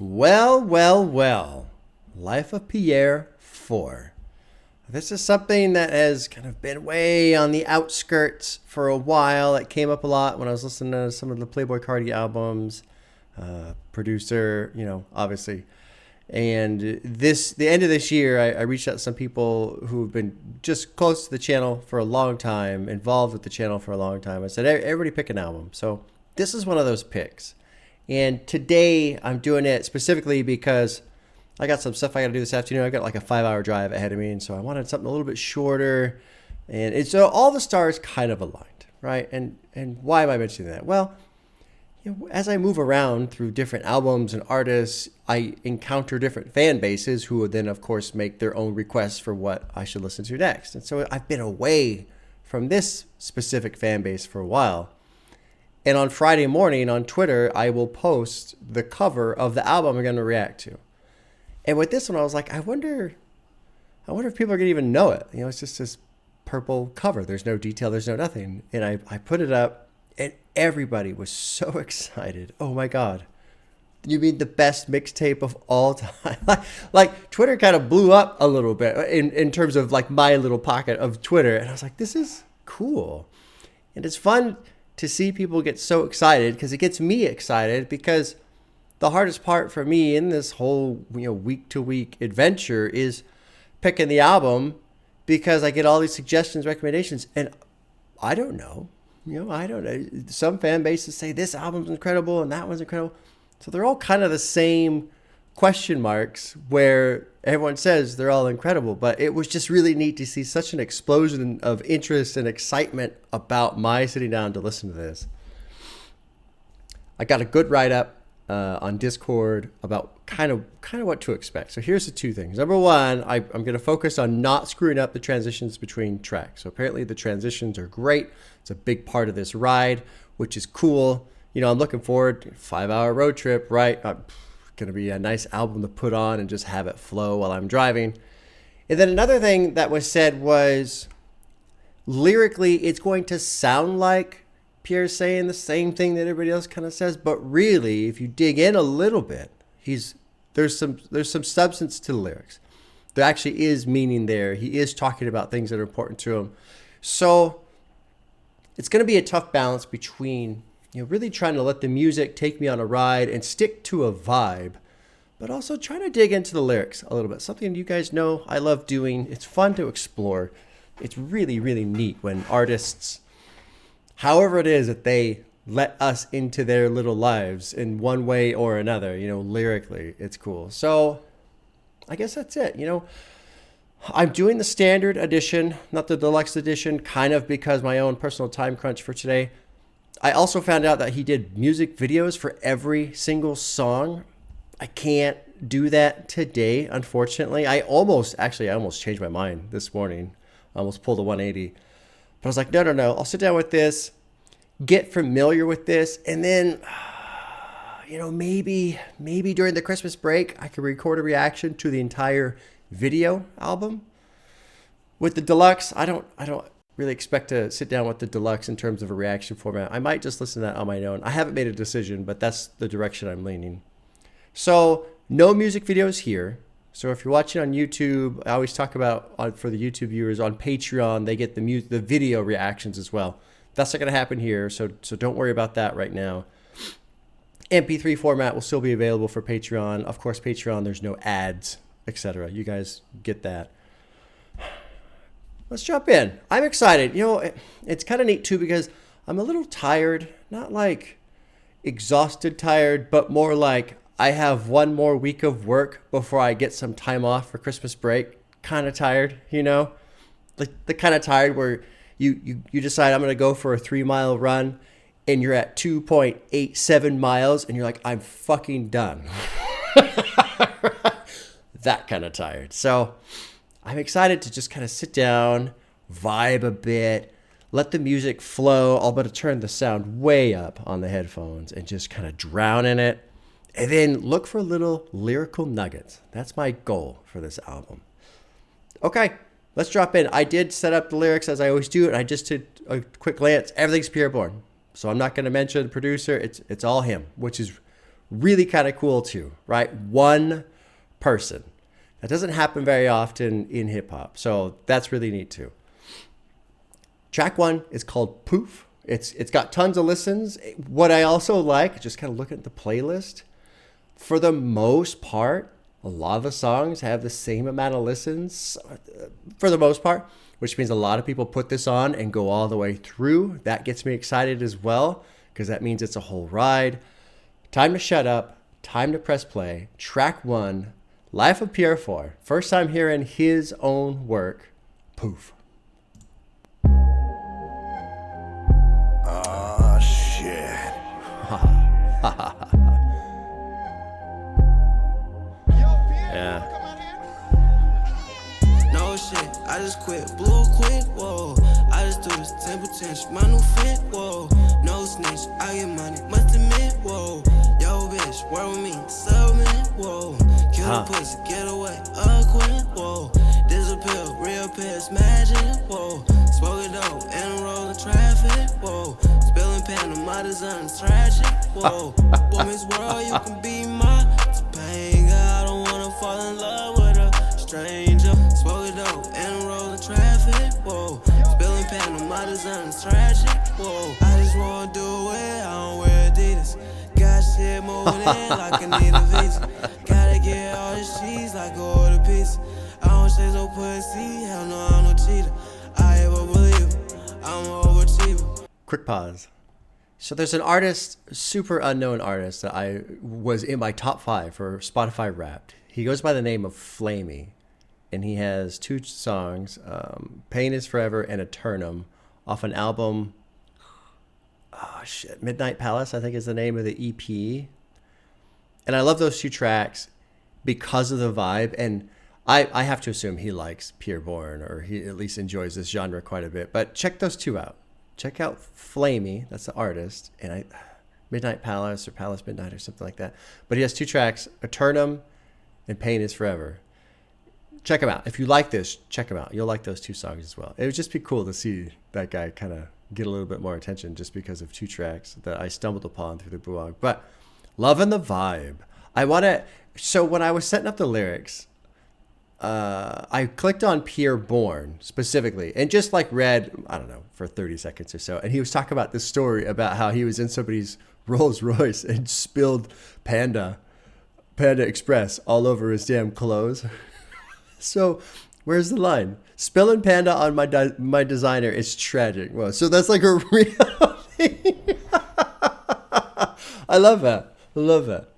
Well, well, well. Life of Pierre 4. This is something that has kind of been way on the outskirts for a while. It came up a lot when I was listening to some of the Playboi Carti albums. Producer, obviously. And the end of this year, I reached out to some people who've been just close to the channel for a long time, involved with the channel for a long time. I said, everybody pick an album. So this is one of those picks. And today I'm doing it specifically because I got some stuff I got to do this afternoon. I got like a 5-hour drive ahead of me. And so I wanted something a little bit shorter. And so all the stars kind of aligned, right? And why am I mentioning that? Well, as I move around through different albums and artists, I encounter different fan bases who would then, of course, make their own requests for what I should listen to next. And so I've been away from this specific fan base for a while. And on Friday morning on Twitter, I will post the cover of the album I'm going to react to. And with this one, I was like, I wonder if people are going to even know it. It's just this purple cover. There's no detail. There's no nothing. And I put it up. And everybody was so excited. Oh my God. You mean the best mixtape of all time? like Twitter kind of blew up a little bit in terms of like my little pocket of Twitter. And I was like, this is cool. And it's fun to see people get so excited because it gets me excited, because the hardest part for me in this whole week to week adventure is picking the album, because I get all these suggestions, recommendations, and I don't know. I don't know. Some fan bases say this album's incredible and that one's incredible. So they're all kind of the same question marks where everyone says they're all incredible. But it was just really neat to see such an explosion of interest and excitement about my sitting down to listen to this. I got a good write-up on Discord about kind of what to expect. So here's the two things. Number one, I'm going to focus on not screwing up the transitions between tracks. So apparently the transitions are great. It's a big part of this ride, which is cool. I'm looking forward to a 5-hour road trip, right? Going to be a nice album to put on and just have it flow while I'm driving. And then another thing that was said was, lyrically, it's going to sound like Pierre's saying the same thing that everybody else kind of says, but really, if you dig in a little bit, there's some substance to the lyrics. There actually is meaning there. He is talking about things that are important to him. So it's going to be a tough balance between really trying to let the music take me on a ride and stick to a vibe, but also trying to dig into the lyrics a little bit. Something you guys know I love doing. It's fun to explore. It's really, really neat when artists, however it is that they let us into their little lives in one way or another, lyrically, it's cool. So I guess that's it. I'm doing the standard edition, not the deluxe edition, kind of because my own personal time crunch for today. I also found out that he did music videos for every single song. I can't do that today, unfortunately. I almost changed my mind this morning. I almost pulled a 180. But I was like, no. I'll sit down with this, get familiar with this, and then, maybe during the Christmas break, I could record a reaction to the entire video album. With the deluxe, I don't really expect to sit down with the deluxe in terms of a reaction format. I might just listen to that on my own. I haven't made a decision, but that's the direction I'm leaning. So no music videos here. So if you're watching on YouTube, I always talk about, for the YouTube viewers, on Patreon, they get the video reactions as well. That's not going to happen here, so don't worry about that right now. MP3 format will still be available for Patreon. Of course, Patreon, there's no ads, etc. You guys get that. Let's jump in. I'm excited. It's kind of neat too, because I'm a little tired, not like exhausted tired, but more like I have one more week of work before I get some time off for Christmas break. Kind of tired, like the kind of tired where you decide I'm going to go for a 3-mile run and you're at 2.87 miles and you're like, I'm fucking done. That kind of tired. So I'm excited to just kind of sit down, vibe a bit, let the music flow. I'll better turn the sound way up on the headphones and just kind of drown in it. And then look for little lyrical nuggets. That's my goal for this album. Okay, let's drop in. I did set up the lyrics as I always do, and I just did a quick glance. Everything's Pierre Bourne. So I'm not going to mention the producer. It's all him, which is really kind of cool too, right? One person. That doesn't happen very often in hip hop. So that's really neat too. Track 1 is called Poof. It's got tons of listens. What I also like, just kind of looking at the playlist, for the most part, a lot of the songs have the same amount of listens for the most part, which means a lot of people put this on and go all the way through. That gets me excited as well, because that means it's a whole ride. Time to shut up. Time to press play. Track 1, Life of Pierre 4. First time hearing his own work, Poof. Oh, shit. Yeah. No shit, I just quit, blew quick, whoa. I just do this temper tension, my new fit, whoa. No snitch, I get money, must admit, whoa. Yo, bitch, work with me, submit, whoa. Kill the pussy, get away, quit, whoa. Disappear, reappear, smashing, whoa. Smoking dope, and rolling traffic, whoa. Spilling pan on my design, tragic, whoa. Woman's world, you can be my Topanga. I don't wanna fall in love with a stranger. Smoking dope, and rolling traffic, whoa. Spilling pan on my design, tragic, whoa. I just wanna do it, I don't wear Adidas. Got shit moving in like I need a visa. Gotta get all the cheese like I order pizza. I don't chase no pussy, hell no, I'm no cheater. I ever believe I'm an overachiever. Quick pause. So there's an artist, super unknown artist, that I was in my top 5 for Spotify Wrapped. He goes by the name of Flamey, and he has 2 songs, Pain is Forever and Eternum, off an album, Midnight Palace, I think is the name of the EP. And I love those 2 tracks because of the vibe, and I have to assume he likes Pierre Bourne, or he at least enjoys this genre quite a bit. But check those 2 out. Check out Flamey, that's the artist, and Midnight Palace or Palace Midnight or something like that. But he has 2 tracks, Eternum and Pain is Forever. Check him out. If you like this, check him out. You'll like those 2 songs as well. It would just be cool to see that guy kind of get a little bit more attention just because of 2 tracks that I stumbled upon through the blog. But loving the vibe. So when I was setting up the lyrics, I clicked on Pierre Bourne specifically and just like read, I don't know, for 30 seconds or so. And he was talking about this story about how he was in somebody's Rolls Royce and spilled Panda Express all over his damn clothes. So where's the line? Spilling Panda on my designer is tragic. Well, so that's like a real thing. I love that.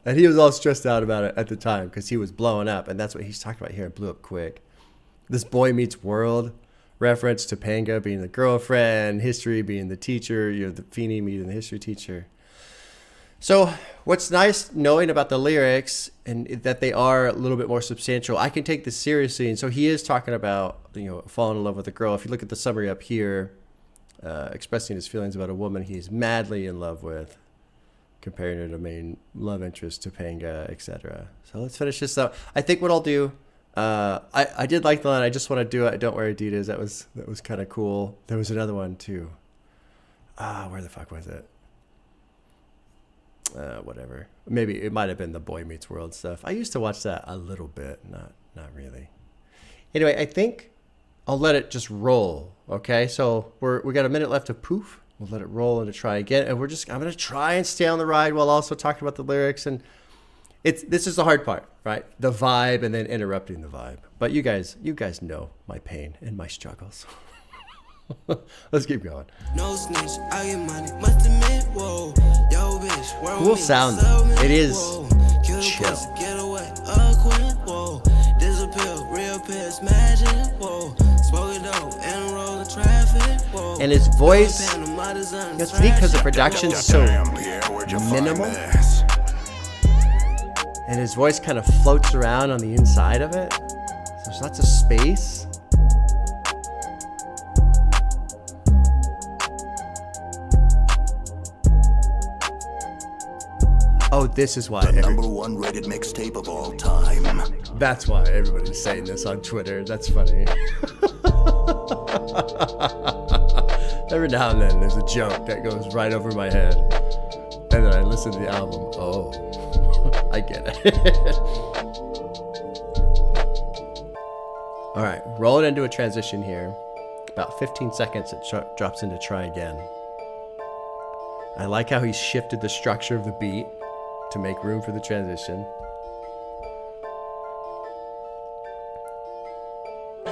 And he was all stressed out about it at the time because he was blowing up. And that's what he's talking about here. It blew up quick. This Boy Meets World reference, Topanga being the girlfriend, history being the teacher, the Feeney meeting the history teacher. So what's nice knowing about the lyrics and that they are a little bit more substantial, I can take this seriously. And so he is talking about, falling in love with a girl. If you look at the summary up here, expressing his feelings about a woman he's madly in love with, comparing her to main love interest, Topanga, etc. So let's finish this up. I think what I'll do, I did like the line, I just want to do it, I don't wear Adidas. That was kind of cool. There was another one too. Where the fuck was it? Whatever. Maybe it might have been the Boy Meets World stuff. I used to watch that a little bit, not really. Anyway, I think I'll let it just roll. Okay, so we got a minute left of Poof. We'll let it roll and to try again. And I'm going to try and stay on the ride while also talking about the lyrics. And this is the hard part, right? The vibe and then interrupting the vibe. But you guys know my pain and my struggles. Let's keep going. No snitch, I get money, must admit, whoa. Yo, bitch, cool sound. It is chill. Get away, quit, whoa. Disappear, reappear, smashing, whoa. Smoking dope, and roll the traffic, whoa. And his voice, it's neat because the production's so minimal. And his voice kind of floats around on the inside of it. So there's lots of space. Oh, this is why. The number 1 rated mixtape of all time. That's why everybody's saying this on Twitter. That's funny. Every now and then there's a joke that goes right over my head. And then I listen to the album. Oh. I get it. All right, roll it into a transition here. About 15 seconds, it drops into try again. I like how he shifted the structure of the beat to make room for the transition.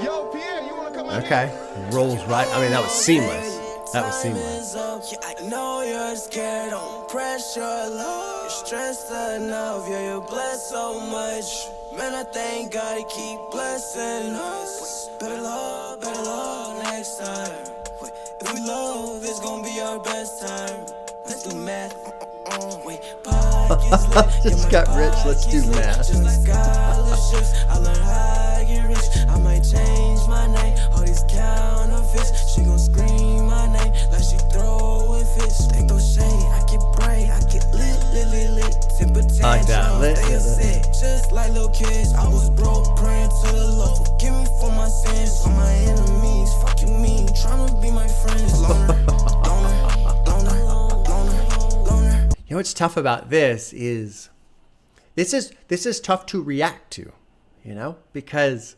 Yo, Pierre, you wanna come out Okay, here? rolls right. I mean, that was seamless. That was seamless. I know you're scared, don't press your love. You're stressed enough, yeah, you're blessed so much. Man, I thank God he keep blessing us. Better love next time. If we love, it's gonna be our best time. Let's do math. Wait, Just got rich, let's do math. Just like scholarships, I learned how to get rich. I might change my name, all these counterfeits. She gon' scream my name like she throwing fists. They throw shade, I get bright, I get lit. Temper I like that, lit. Just like little kids, I was broke, praying to the Lord. Forgive me for my sins, for my enemies. Fuck you mean, tryna be my friends. Loner. You know what's tough about this is this is tough to react to, you know, because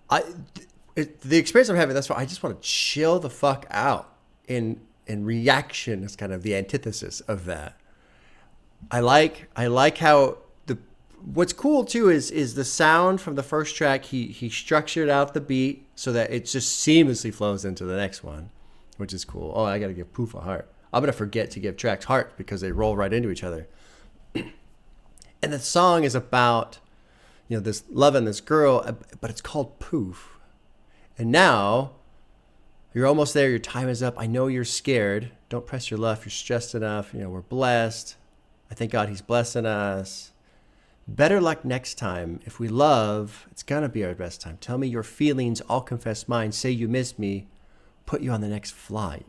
the experience I'm having thus far, I just want to chill the fuck out. In reaction is kind of the antithesis of that. I like how what's cool too is the sound from the first track. He structured out the beat so that it just seamlessly flows into the next one, which is cool. Oh, I got to give Poof a heart. I'm going to forget to give tracks hearts because they roll right into each other. And the song is about, you know, this love and this girl, but it's called Poof. And now you're almost there. Your time is up. I know you're scared. Don't press your luck. You're stressed enough. You know, we're blessed. I thank God he's blessing us. Better luck next time. If we love, it's going to be our best time. Tell me your feelings. I'll confess mine. Say you miss me. Put you on the next flight.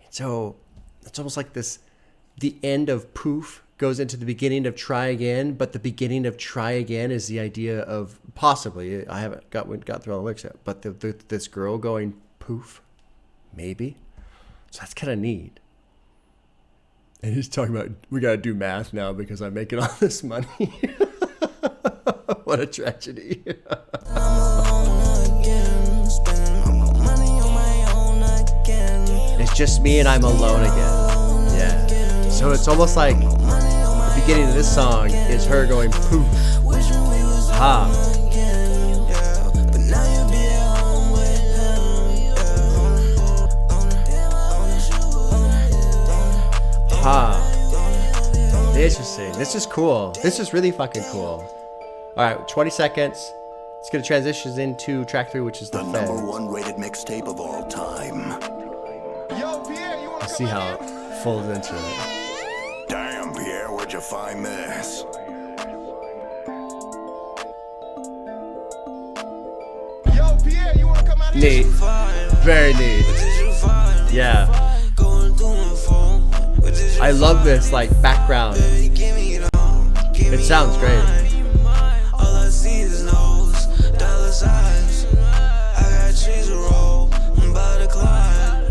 And so it's almost like this, the end of Poof goes into the beginning of Try Again, but the beginning of Try Again is the idea of possibly, I haven't got through all the lyrics yet, but this girl going Poof, maybe. So that's kind of neat. And he's talking about, we got to do math now because I'm making all this money. What a tragedy. It's just me and I'm alone again. Yeah. So it's almost like the beginning of this song is her going Poof. Ha. Ha. Interesting. This is cool. This is really fucking cool. All right, 20 seconds. It's going to transition into track 3, which is the number Feds. 1 rated mixtape of all time. Yo, Pierre, you wanna Let's see come how out here? it folds into it. Damn, Pierre, where'd you find this? Yo, Pierre, you wanna come out here? Neat. Very neat. Yeah. I love this, like, background. It sounds great. All I see is nose, dollar signs. I got cheese to roll, I'm about to climb.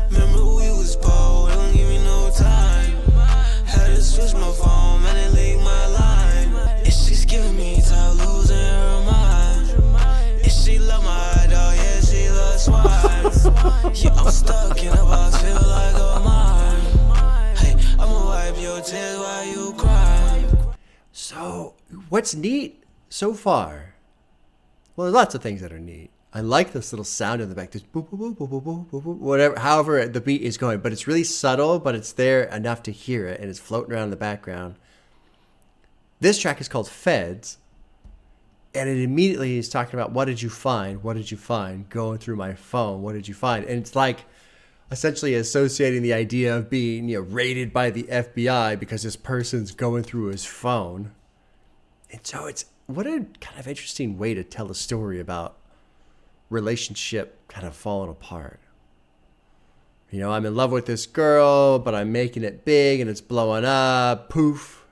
Remember we was poor, don't give me no time. Had to switch my phone, man, they leaked my line. And she's giving me time, losing her mind. And she love my dog, yeah, she loves swine. Yeah, I'm stuck in a box, feel like a mime. Hey, I'ma wipe your tears while you cry. So, what's neat so far? Well, there's lots of things that are neat. I like this little sound in the back. This boop, boop, boop, boop, boop, boop, boop, whatever, however the beat is going. But it's really subtle, but it's there enough to hear it, and it's floating around in the background. This track is called Feds, and it immediately is talking about, what did you find? What did you find? Going through my phone, what did you find? And it's like essentially associating the idea of being, you know, raided by the FBI because this person's going through his phone. And so it's, what a kind of interesting way to tell a story about relationship kind of falling apart. You know, I'm in love with this girl, but I'm making it big and it's blowing up. Poof.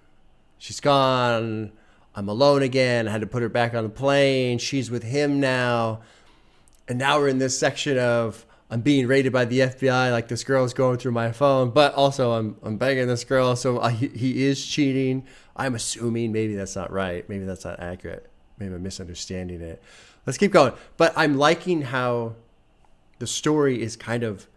She's gone. I'm alone again. I had to put her back on the plane. She's with him now. And now we're in this section of I'm being raided by the FBI. Like this girl is going through my phone, but also I'm banging this girl. So he is cheating. I'm assuming maybe that's not right. Maybe that's not accurate. Maybe I'm misunderstanding it. Let's keep going. But I'm liking how the story is kind of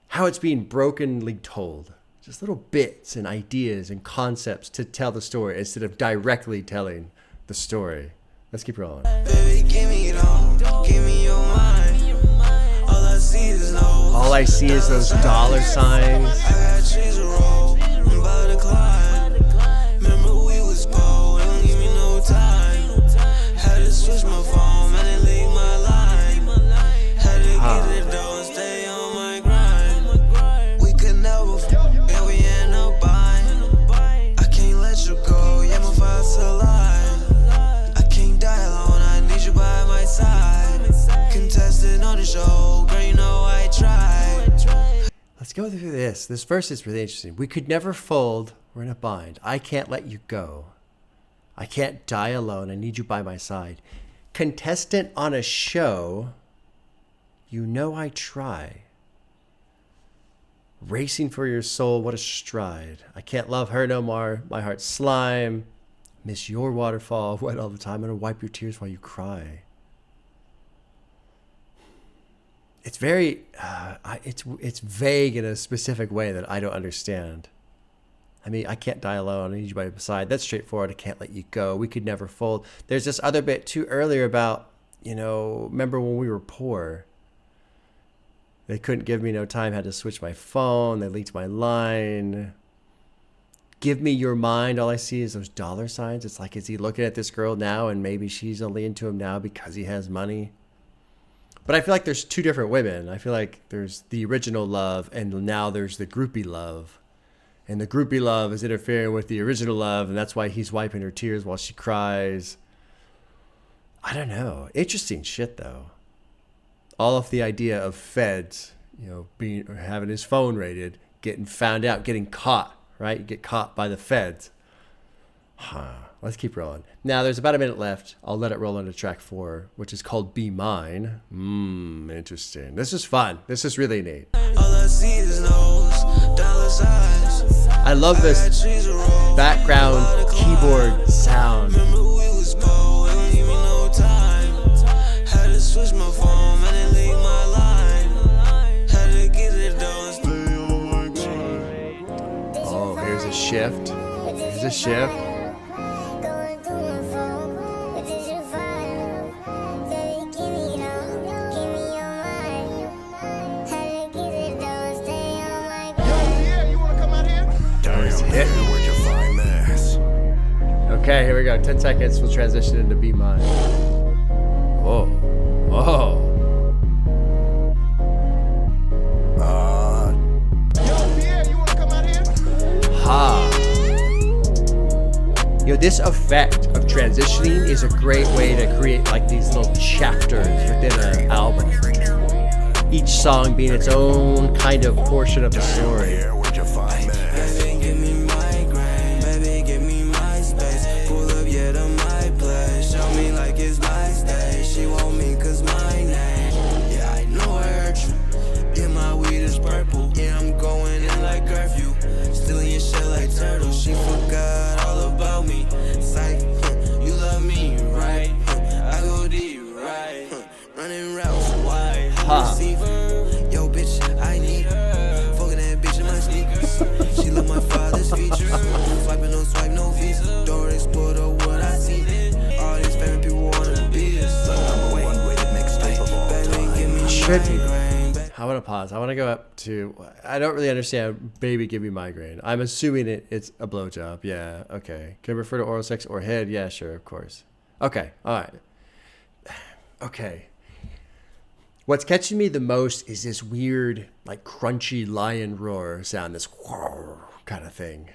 how it's being brokenly told. Just little bits and ideas and concepts to tell the story instead of directly telling the story. Let's keep rolling. Baby, give me it all. Give me your mind. All I see is All I see is those dollar signs. I got trees to roll. I'm about to climb. Remember we was poor. Don't give me no time. Had to switch my phone. Man, and leave my line. Had to get it dough and stay on my grind. We could never yeah, we end up buying. I can't let you go. Yeah, my file's alive. I can't die alone. I need you by my side. Contested on the show. Girl, you know I tried. Let's go through this. This verse is really interesting. We could never fold. We're in a bind. I can't let you go. I can't die alone. I need you by my side. Contestant on a show. You know I try. Racing for your soul. What a stride. I can't love her no more. My heart's slime. Miss your waterfall. Wet all the time. I'm going to wipe your tears while you cry. It's very, it's vague in a specific way that I don't understand. I mean, I can't die alone. I need you by my side. That's straightforward. I can't let you go. We could never fold. There's this other bit too earlier about, remember when we were poor? They couldn't give me no time. Had to switch my phone. They leaked my line. Give me your mind. All I see is those dollar signs. It's like, is he looking at this girl now and maybe she's only into him now because he has money? But I feel like there's two different women. I feel like there's the original love and now there's the groupie love. And the groupie love is interfering with the original love, and that's why he's wiping her tears while she cries. I don't know. Interesting shit, though. All of the idea of feds, being or having his phone raided, getting found out, getting caught, right? You get caught by the feds. Let's keep rolling. Now, there's about a minute left. I'll let it roll into track 4, which is called Be Mine. Interesting. This is fun. This is really neat. All I see is those dollar signs. I love this background keyboard sound. Remember we was poor, don't give me no time. Had to switch my phone, man, and leave my line. Had to get it dough and stay on my grind. Oh, here's a shift. Here's a shift. Where'd you find this? Okay, here we go. 10 seconds. We'll transition into Be Mine. Whoa. Whoa. Yo, Pierre, you wanna come out here? Ha. This effect of transitioning is a great way to create like these little chapters within an album. Each song being its own kind of portion of the story. Where'd you find this? Baby, give me my grain. Baby, give me my space. Pull up, yeah, to my place. Show me like it's my stage. She want me cause my name. Yeah, I know I hurt you. Yeah, my weed is purple. Yeah, I'm going in like curfew. Stealing your shit like turtle. She forgot all about me. Psych, you love me, right? I go deep, right? Running routes wide. Yo, bitch, I need her. Fucking that bitch in my sneakers. She love my father's features. Swiping, no swipe, no visa. Door explorer, what I see. All these famous people wanna be this. Number one rated mixtape of all time. Should be. I want to pause. I want to go up to. I don't really understand. Baby, give me migraine. I'm assuming it's a blowjob. Yeah. Okay. Can it refer to oral sex or head? Yeah. Sure. Of course. Okay. All right. Okay. What's catching me the most is this weird, like crunchy lion roar sound. This whoa kind of thing.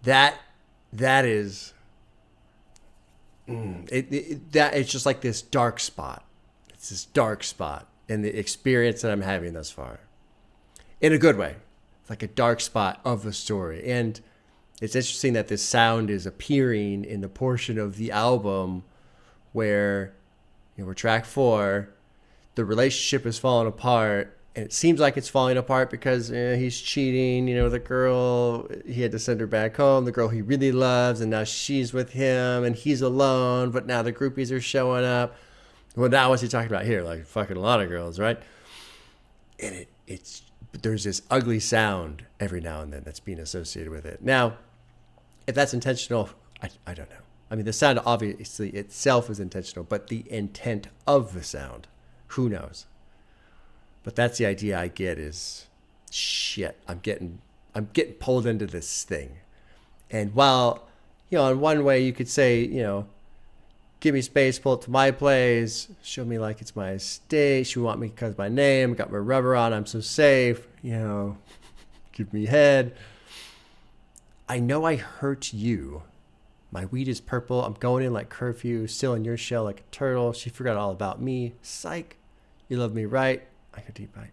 That is. It's just like this dark spot. It's this dark spot in the experience that I'm having thus far. In a good way. It's like a dark spot of the story. And it's interesting that this sound is appearing in the portion of the album where, we're track 4. the relationship is falling apart, and it seems like it's falling apart because he's cheating, with a girl. He had to send her back home, the girl he really loves, and now she's with him, and he's alone, but now the groupies are showing up. Well, now what's he talking about here? Like fucking a lot of girls, right? And there's this ugly sound every now and then that's being associated with it. Now, if that's intentional, I don't know. I mean, the sound obviously itself is intentional, but the intent of the sound, who knows? But that's the idea I get is, shit, I'm getting pulled into this thing. And while, in one way you could say, give me space, pull it to my place, show me like it's my estate, she want me because of my name, got my rubber on, I'm so safe, give me head. I know I hurt you. My weed is purple, I'm going in like curfew, still in your shell like a turtle, she forgot all about me, psych, you love me right, I go deep bite,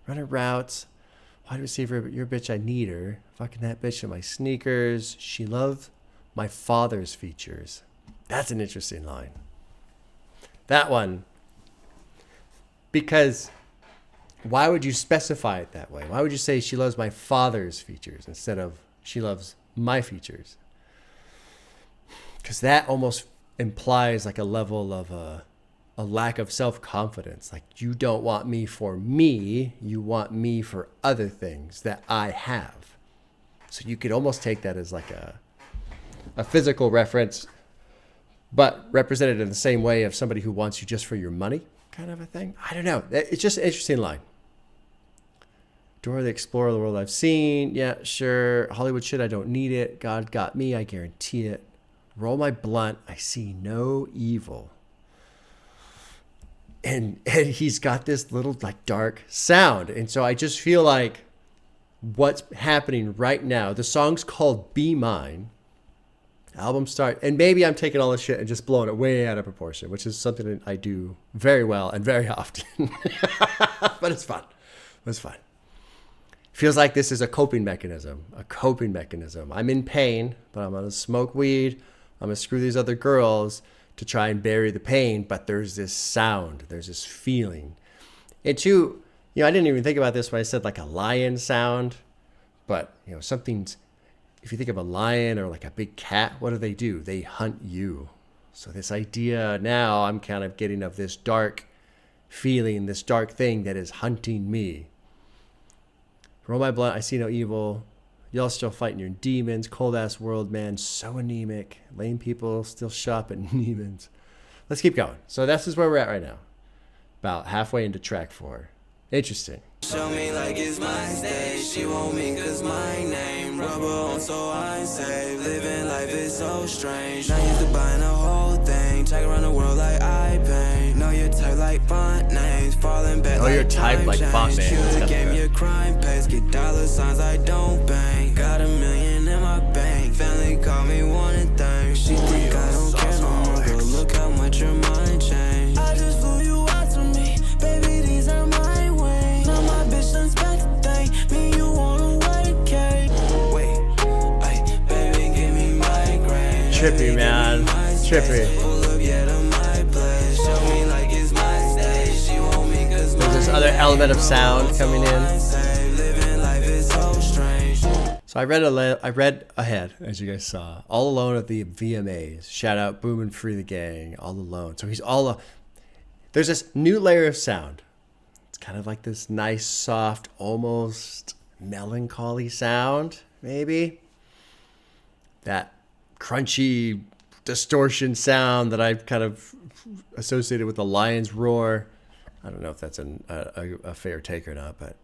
running routes, wide receiver, but your bitch, I need her, fucking that bitch in my sneakers, she loved my father's features. That's an interesting line. That one. Because why would you specify it that way? Why would you say she loves my father's features instead of she loves my features? Because that almost implies like a level of a lack of self-confidence. Like you don't want me for me. You want me for other things that I have. So you could almost take that as like a physical reference, but represented in the same way of somebody who wants you just for your money kind of a thing. I don't know. It's just an interesting line. Dora the Explorer, the world I've seen. Yeah, sure. Hollywood shit, I don't need it. God got me, I guarantee it. Roll my blunt, I see no evil. And he's got this little like dark sound. And so I just feel like what's happening right now, the song's called Be Mine. Album start, and maybe I'm taking all this shit and just blowing it way out of proportion, which is something that I do very well and very often. But it's fun. It's fun. Feels like this is a coping mechanism. I'm in pain, but I'm gonna smoke weed. I'm gonna screw these other girls to try and bury the pain. But there's this sound. There's this feeling. And two, I didn't even think about this when I said like a lion sound, but something's. If you think of a lion or like a big cat, what do? They hunt you. So this idea now I'm kind of getting of this dark feeling, this dark thing that is hunting me. Roll my blunt, I see no evil. Y'all still fighting your demons. Cold ass world, man, so anemic. Lame people still shop at Neiman's. Let's keep going. So this is where we're at right now. About halfway into track 4. Interesting. Show me like it's my stage. She want me cause my name. Rubber on so I save. Living life is so strange. Not used to buying a whole thing. Check around the world like I paint. Know your type like font names. Falling back know your type like font names. Choose a game, your crime pays. Get dollar signs, I don't bang. Got $1 million in my bank. Family call me wanting things. She think I don't care no more. But look how much your mind changed. I just flew you out to me. Baby, these are my wings. Now my bitch done spent the thing. Me, you wanna vacate. Wait, ay, baby, give me migraine. Trippy, man. Trippy. Pull up, yeah, to my place. Show me like it's my stage. She want me cause There's this other element of sound coming in. living life is so strange. So I read ahead, as you guys saw, All Alone at the VMAs. Shout out Boom and Free the Gang. All Alone. So he's there's this new layer of sound. It's kind of like this nice, soft, almost melancholy sound, maybe. That crunchy distortion sound that I've kind of associated with the lion's roar. I don't know if that's a fair take or not, but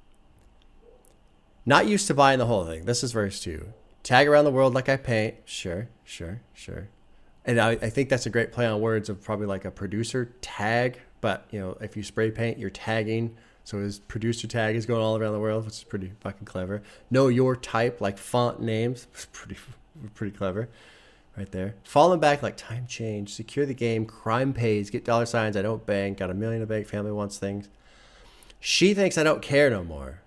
not used to buying the whole thing. This is verse 2. Tag around the world like I paint. Sure. And I think that's a great play on words of probably like a producer tag. But, if you spray paint, you're tagging. So his producer tag is going all around the world, which is pretty fucking clever. Know your type, like font names. Pretty clever right there. Falling back like time change. Secure the game. Crime pays. Get dollar signs. I don't bang. Got $1 million to bank. Family wants things. She thinks I don't care no more.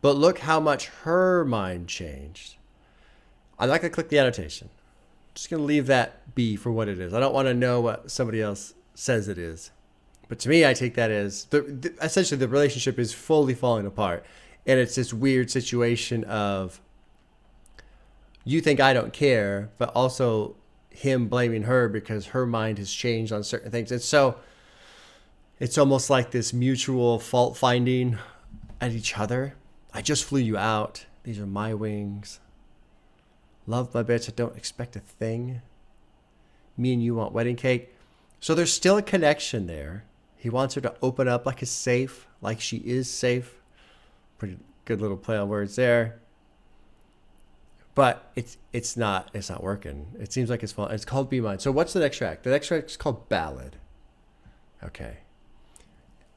But look how much her mind changed. I'm not going to click the annotation. Just going to leave that be for what it is. I don't want to know what somebody else says it is. But to me, I take that as essentially the relationship is fully falling apart. And it's this weird situation of you think I don't care, but also him blaming her because her mind has changed on certain things. And so it's almost like this mutual fault finding at each other. I just flew you out. These are my wings. Love my bitch. I don't expect a thing. Me and you want wedding cake. So there's still a connection there. He wants her to open up like a safe, like she is safe. Pretty good little play on words there. But it's not working. It seems like it's falling. It's called Be Mine. So what's the next track? The next track is called Ballad. Okay.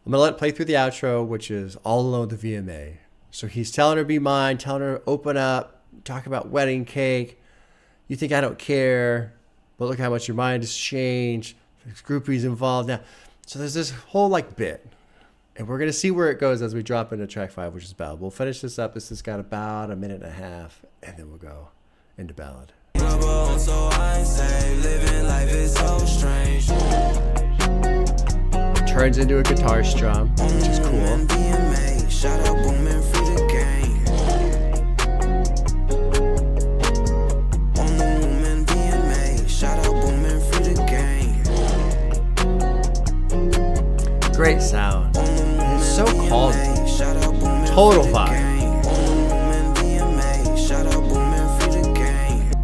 I'm going to let it play through the outro, which is All Alone with the VMA. So he's telling her be mine, telling her open up, talk about wedding cake. You think I don't care, but look how much your mind has changed. There's groupies involved now. So there's this whole like bit. And we're going to see where it goes as we drop into track 5, which is Ballad. We'll finish this up. This has got about a minute and a half, and then we'll go into Ballad. Turns into a guitar strum, which is cool. Shout out Bourne, free the game. On the woman being made. Shout out Bourne, free the game. Great sound. It's so calm. Total vibe.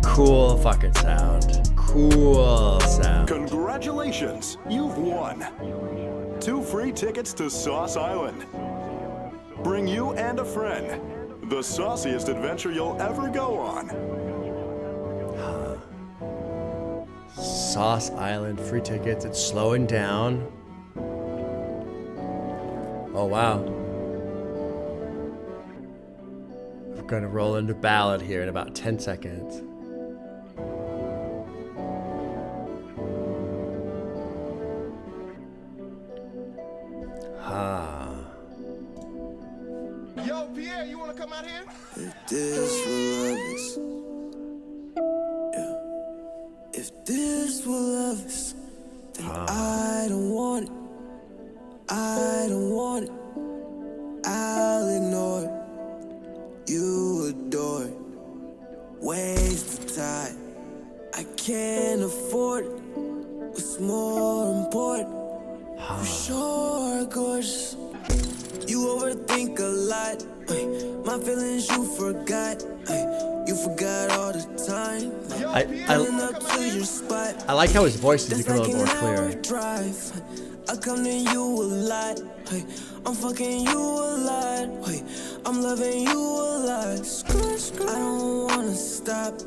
Cool fucking sound. Cool sound. Congratulations, you've won 2 free tickets to Sauce Island. Bring you and a friend. The sauciest adventure you'll ever go on. Sauce Island, free tickets. It's slowing down. Oh, wow. We're going to roll into Ballad here in about 10 seconds. Yo, Pierre, you wanna come out here? If this were love is, yeah. If this were love is, then I don't want it. I don't want it. I'll ignore it. You adore it. Waste of time. I can't afford it. What's more important? For sure, gorgeous. You overthink a lot. My feelings you forgot. You forgot all the time. I like how his voice is becoming a little more clear. I come to you a lot. I'm fucking you a lot. I'm loving you a lot. I don't wanna stop.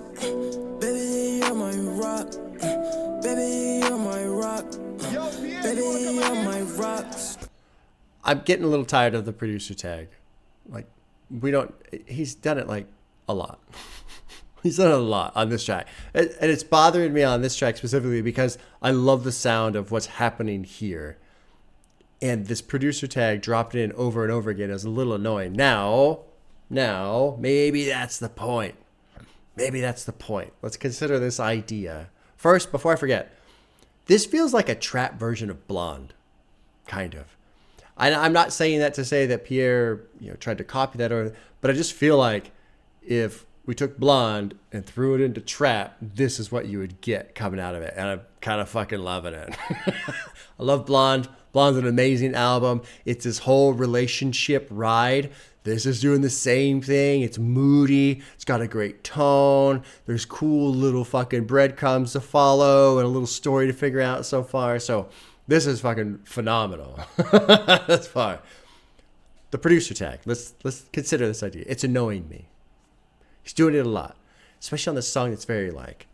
Baby, you're my rock. Baby, you're my rock. Baby, you're my rock. I'm getting a little tired of the producer tag. Like, he's done it like a lot. He's done it a lot on this track. And it's bothering me on this track specifically because I love the sound of what's happening here. And this producer tag dropped in over and over again is a little annoying. Now, maybe that's the point. Maybe that's the point. Let's consider this idea. First, before I forget, this feels like a trap version of Blonde, kind of. I'm not saying that to say that Pierre, tried to copy that, but I just feel like if we took Blonde and threw it into trap, this is what you would get coming out of it, and I'm kind of fucking loving it. I love Blonde. Blonde's an amazing album. It's this whole relationship ride. This is doing the same thing. It's moody. It's got a great tone. There's cool little fucking breadcrumbs to follow and a little story to figure out so far. So this is fucking phenomenal. That's fine. The producer tag. Let's consider this idea. It's annoying me. He's doing it a lot, especially on the song that's very like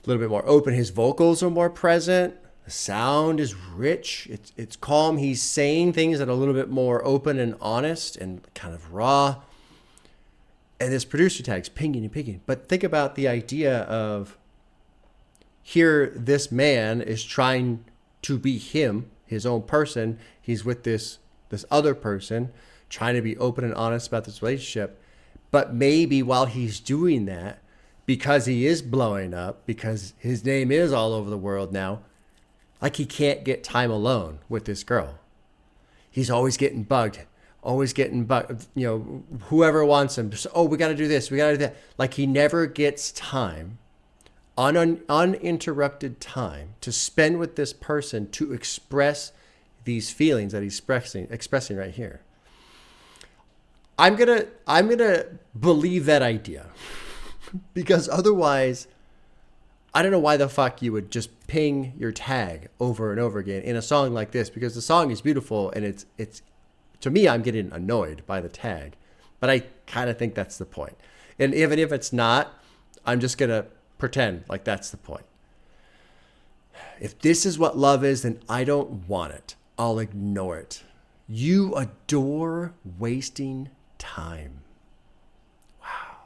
a little bit more open. His vocals are more present. The sound is rich. It's calm. He's saying things that are a little bit more open and honest and kind of raw. And this producer tag's pinging and pinging. But think about the idea of here, this man is trying to be him, his own person. He's with this other person, trying to be open and honest about this relationship. But maybe while he's doing that, because he is blowing up, because his name is all over the world now, Like he can't get time alone with this girl. He's always getting bugged. You know, whoever wants him. Just, oh, we got to do this. We got to do that. Like he never gets time, uninterrupted time to spend with this person to express these feelings that he's expressing right here. I'm gonna believe that idea because otherwise, I don't know why the fuck you would just ping your tag over and over again in a song like this, because the song is beautiful and it's to me, I'm getting annoyed by the tag, but I kind of think that's the point. And even if it's not, I'm just gonna pretend like that's the point. If this is what love is, then I don't want it. I'll ignore it. You adore wasting time. Wow.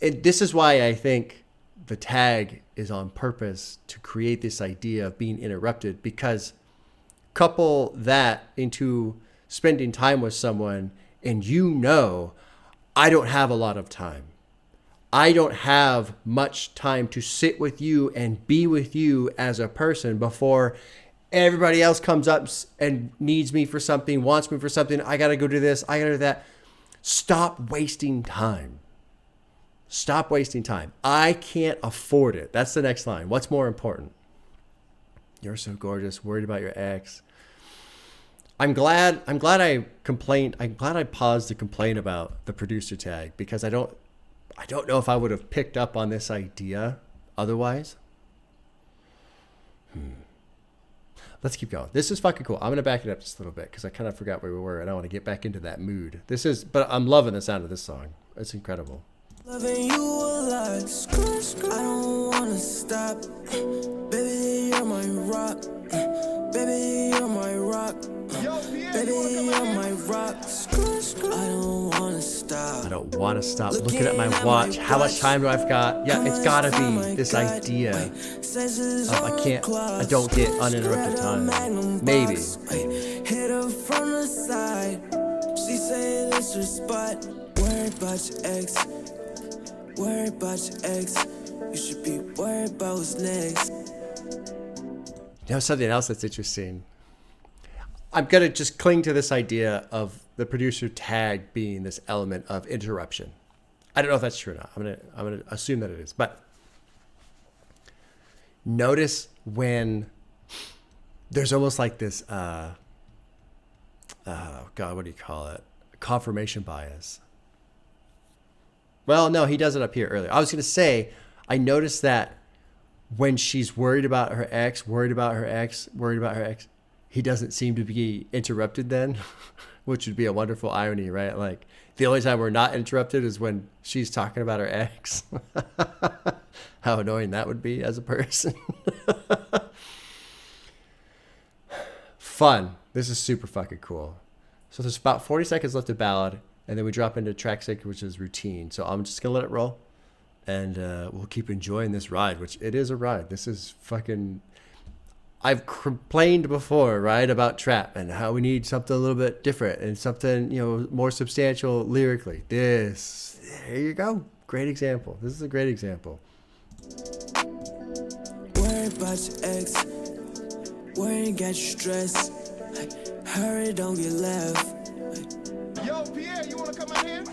And this is why I think the tag is on purpose to create this idea of being interrupted, because couple that into spending time with someone and you know, I don't have a lot of time. I don't have much time to sit with you and be with you as a person before everybody else comes up and needs me for something, wants me for something. I got to go do this. I got to do that. Stop wasting time. Stop wasting time. I can't afford it. That's the next line. What's more important? You're so gorgeous. Worried about your ex. I'm glad I complained. I'm glad I paused to complain about the producer tag, because I don't know if I would have picked up on this idea otherwise. Let's keep going. This is fucking cool. I'm going to back it up just a little bit because I kind of forgot where we were and I want to get back into that mood. But I'm loving the sound of this song. It's incredible. Loving you a lot. I don't wanna stop. Baby, you're my rock. Baby, you're my rock. Baby, you're my rock. I don't wanna stop. I don't want to stop looking at my watch. How much time do I've got? Yeah, it's got to be this idea of I don't get uninterrupted time. Maybe. Hit her from the side. She said it's her spot. Worried about your ex. Worried about your ex. You should be worried about what's next. You know, something else that's interesting. I'm going to just cling to this idea of the producer tag being this element of interruption. I don't know if that's true or not. I'm going to assume that it is. But notice when there's almost like this, oh God, what do you call it? Confirmation bias. Well, no, he does it up here earlier. I was going to say, I noticed that when she's worried about her ex, he doesn't seem to be interrupted then, which would be a wonderful irony, right? Like the only time we're not interrupted is when she's talking about her ex. How annoying that would be as a person. Fun. This is super fucking cool. So there's about 40 seconds left of Ballad, and then we drop into track 6, which is Routine. So I'm just going to let it roll, and we'll keep enjoying this ride, which it is a ride. This is fucking... I've complained before, right, about trap and how we need something a little bit different and something, you know, more substantial lyrically. There you go. Great example. This is a great example. Worry about your ex. Worry got you stressed. Hurry, don't get left. Yo, Pierre, you wanna come out here?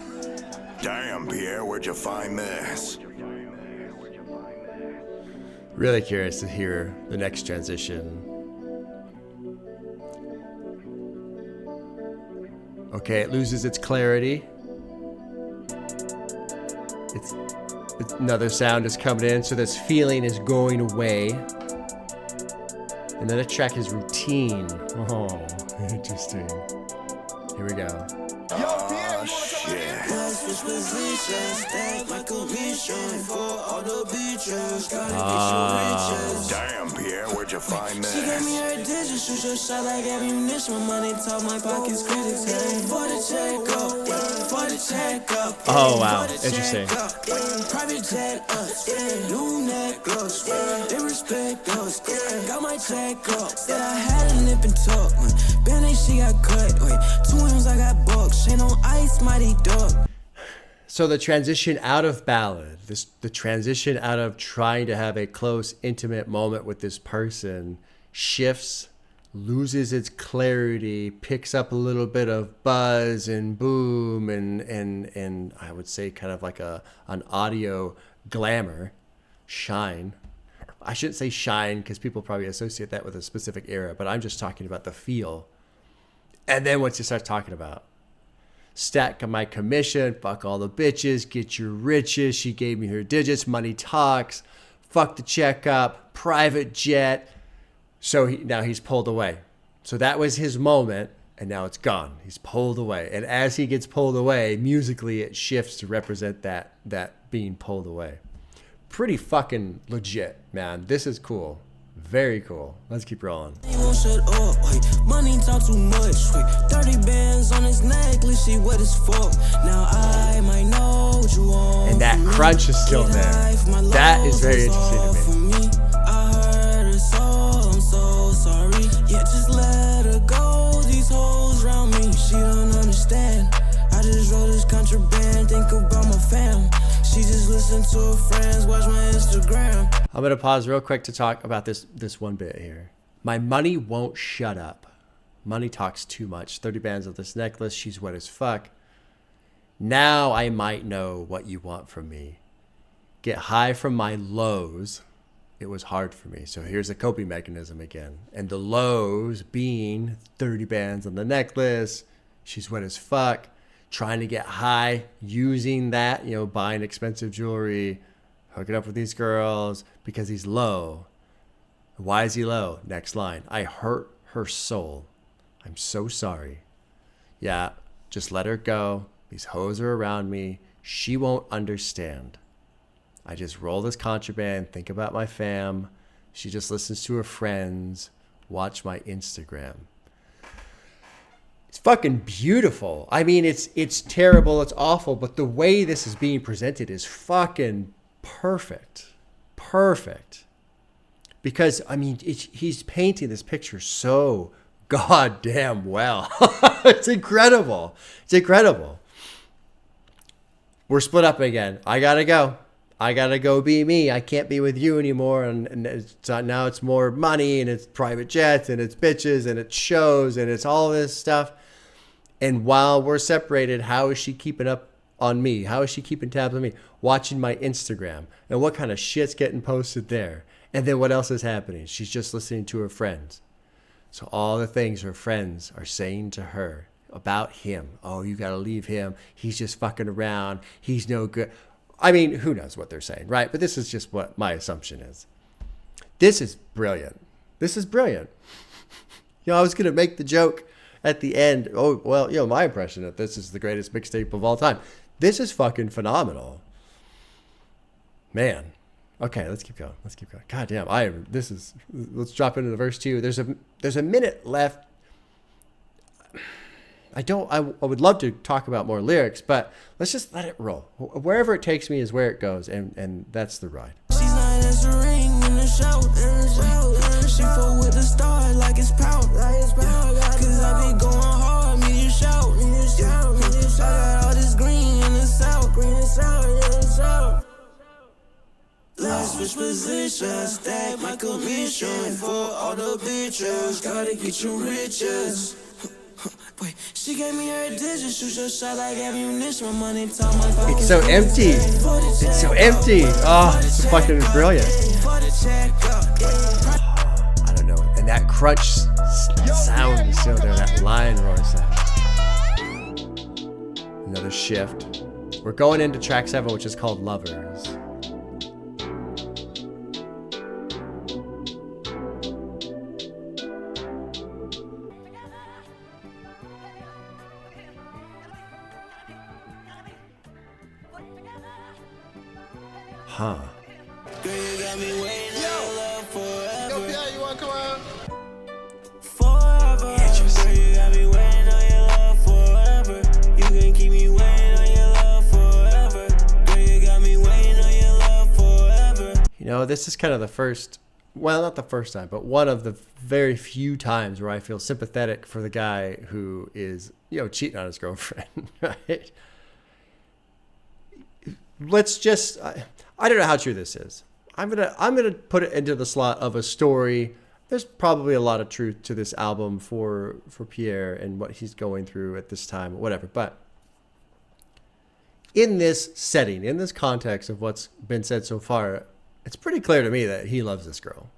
Damn, Pierre, where'd you find this? Really curious to hear the next transition. Okay, it loses its clarity. It's another sound is coming in, so this feeling is going away. And then the track is Routine. Oh, interesting. Here we go. Yo, Pierre, you wanna come out here? Switch positions, stack like a mission for all the beaches. Damn, Pierre, where'd you find She gave me this? her digits, shoot your shot like ammunition. My money talk, my pockets critics. For the check up, for the check up. Oh, wow. Interesting. Private jet up, new necklace. They respect us, got my check up. Said I had a nip and tuck. Band-aid, she got cut. 2 M's, I got bucks. Chain on ice, mighty duck. So the transition out of Ballad, the transition out of trying to have a close, intimate moment with this person shifts, loses its clarity, picks up a little bit of buzz and boom and I would say kind of like an audio glamour, shine. I shouldn't say shine because people probably associate that with a specific era, but I'm just talking about the feel. And then once you start talking about stack my commission, fuck all the bitches, get your riches, she gave me her digits, money talks, fuck the checkup, private jet. So now he's pulled away. So that was his moment, and now it's gone. He's pulled away. And as he gets pulled away, musically it shifts to represent that being pulled away. Pretty fucking legit, man. This is cool. Very cool. Let's keep rolling. He won't shut up, wait. Money talk too much, wait. 30 bands on his necklace, she wet as fuck. Now I might know what you want. And that crunch is still there. That is very interesting to me. I heard her soul, I'm so sorry. Yeah, just let her go. These hoes around me, she don't understand. I just wrote this contraband, think about my fam. She just listen to her friends, watch my Instagram. I'm going to pause real quick to talk about this one bit here. My money won't shut up. Money talks too much. 30 bands of this necklace. She's wet as fuck. Now I might know what you want from me. Get high from my lows. It was hard for me. So here's a coping mechanism again. And the lows being 30 bands on the necklace. She's wet as fuck. Trying to get high, using that, buying expensive jewelry, hooking up with these girls because he's low. Why is he low? Next line. I hurt her soul. I'm so sorry. Yeah, just let her go. These hoes are around me. She won't understand. I just roll this contraband, think about my fam. She just listens to her friends, watch my Instagram. It's fucking beautiful. I mean, it's terrible, it's awful, but the way this is being presented is fucking perfect. Perfect. Because, I mean, he's painting this picture so goddamn well. It's incredible. It's incredible. We're split up again. I gotta go. I gotta go be me. I can't be with you anymore. And now it's more money and it's private jets and it's bitches and it's shows and it's all this stuff. And while we're separated, how is she keeping up on me? How is she keeping tabs on me? Watching my Instagram and what kind of shit's getting posted there. And then what else is happening? She's just listening to her friends. So all the things her friends are saying to her about him. Oh, you got to leave him. He's just fucking around. He's no good. I mean, who knows what they're saying, right? But this is just what my assumption is. This is brilliant. This is brilliant. I was going to make the joke at the end. Oh, well, my impression that this is the greatest mixtape of all time. This is fucking phenomenal. Man. Okay, let's keep going. God damn, let's drop into the verse 2. There's a minute left. I would love to talk about more lyrics, but let's just let it roll. Wherever it takes me is where it goes, and that's the ride. She's not answering in the show. She full with the stars like it's pout. Cause I be going hard, me to shout. I got all this green in the south. Let's switch positions, stack my commission for all the bitches. Gotta get you riches. Wait, she gave me her digits, shoot your shot like ammunition. My money talk, my pocket. It's so empty. It's so empty. Oh, it's fucking brilliant. I don't know. And that crunch sound is still there. That lion roar sound. Another shift. We're going into track 7, which is called Lovers. Huh. Girl, you got me waiting on love forever. Yo, Pierre, you wanna come out? Forever. Girl, you got me waiting on your love forever. You can keep me waiting on your love forever. Girl, you got me waiting on your love forever. This is kind of the first, well, not the first time, but one of the very few times where I feel sympathetic for the guy who is, cheating on his girlfriend, right? let's just, I don't know how true this is. I'm gonna put it into the slot of a story. There's probably a lot of truth to this album for Pierre and what he's going through at this time, or whatever. But in this setting, in this context of what's been said so far, it's pretty clear to me that he loves this girl.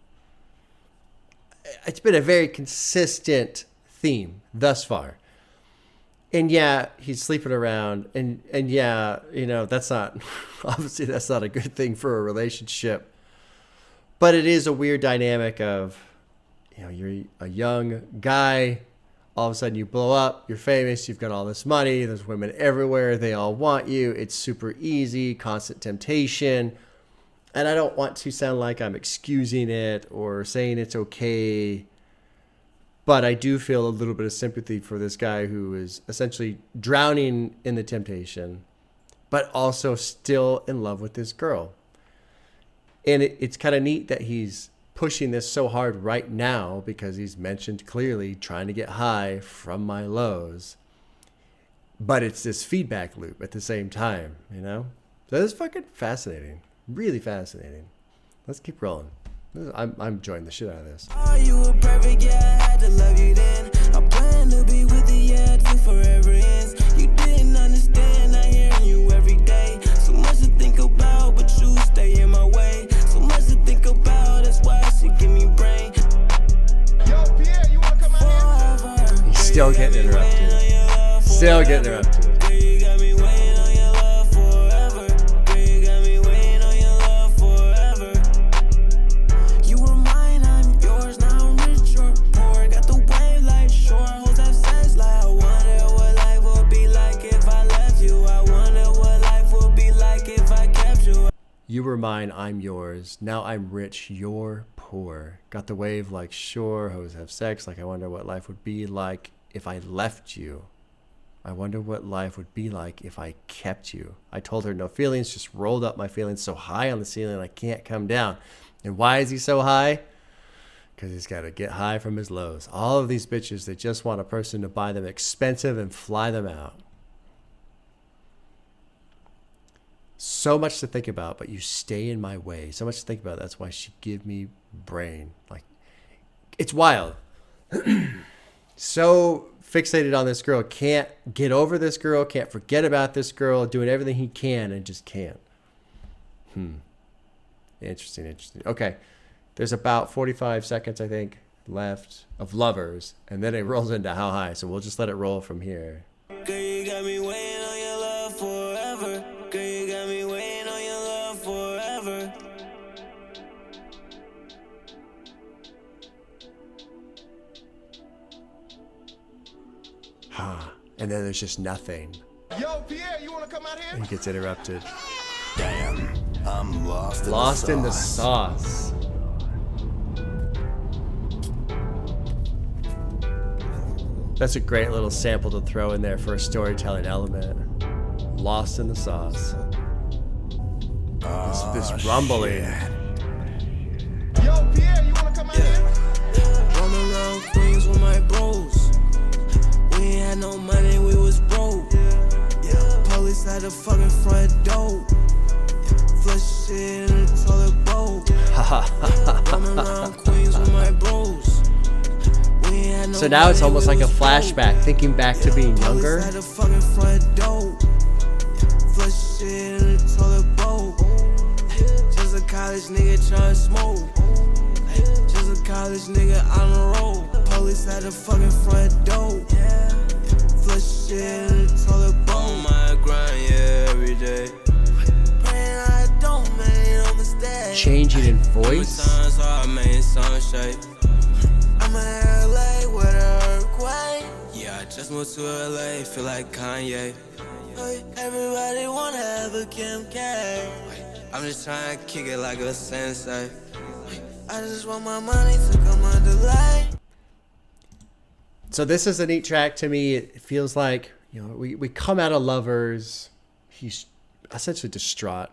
It's been a very consistent theme thus far. And yeah, he's sleeping around, and yeah, you know, that's not, obviously that's not a good thing for a relationship. But it is a weird dynamic of, you know, you're a young guy, all of a sudden you blow up, you're famous, you've got all this money, there's women everywhere, they all want you, it's super easy, constant temptation. And I don't want to sound like I'm excusing it or saying it's okay, but I do feel a little bit of sympathy for this guy who is essentially drowning in the temptation, but also still in love with this girl. And it's kind of neat that he's pushing this so hard right now because he's mentioned clearly trying to get high from my lows. But it's this feedback loop at the same time, you know? So it's fucking fascinating. Really fascinating. Let's keep rolling. I'm enjoying the shit out of this. Oh, you were perfect, yeah, I had to love you then. I plan to be with you, yeah, till forever ends. You didn't understand, I hear you every day. So much to think about, but you stay in my way. So much to think about, that's why she give me brain. Yo, Pierre, you wanna come out here? He's still getting interrupted. Still getting interrupted. Girl, you got me waiting on your love forever. Girl, you got me waiting on your love forever. You were mine, I'm yours, now I'm rich or poor. Got the wave like shore, hoes have sex like I wonder what life would be like if I left you. I wonder what life would be like if I kept you. You were mine, I'm yours. Now I'm rich, you're poor. Got the wave like shore, hoes have sex like I wonder what life would be like if I left you. I wonder what life would be like if I kept you. I told her no feelings, just rolled up my feelings so high on the ceiling I can't come down. And why is he so high? Because he's got to get high from his lows. All of these bitches, they just want a person to buy them expensive and fly them out. So much to think about, but you stay in my way. So much to think about. That's why she give me brain. Like, it's wild. So fixated on this girl, can't get over this girl, can't forget about this girl, doing everything he can and just can't. Interesting. Okay, there's about 45 seconds, I think, left of Lovers, and then it rolls into How High, so we'll just let it roll from here. Girl, you got me waiting on your love forever. Girl, you got me waiting on your love forever. And then there's just nothing. Yo, Pierre, you wanna come out here? He gets interrupted. Damn, I'm lost in Lost the in the sauce. sauce. That's a great little sample to throw in there for a storytelling element. Lost in the sauce. This rumbling. Yo, Pierre, you wanna come out here? Roaming around Queens with my bros. We ain't had no money, we was broke. Police at the fucking front door. Flush shit in the toilet bowl. Roaming around Queens with my bros. We ain't had no So now it's money, almost we like a was flashback, broke. thinking back to being younger. Police at the fucking front door. Flush shit in the toilet bowl. Just a college nigga tryna smoke. Just a college nigga on the road. Police at the fucking front door. Flush shit in the toilet bowl. On my grind, yeah, every day. Praying I don't make no mistake. Changing in voice. Times so I made some shape. I'm in LA with an earthquake. Yeah, I just moved to LA, feel like Kanye. Everybody wanna have a Kim K. I'm just trying to kick it like a sensei. I just want my money to come on delay. So this is a neat track to me. It feels like, you know, we come out of Lovers. He's essentially distraught.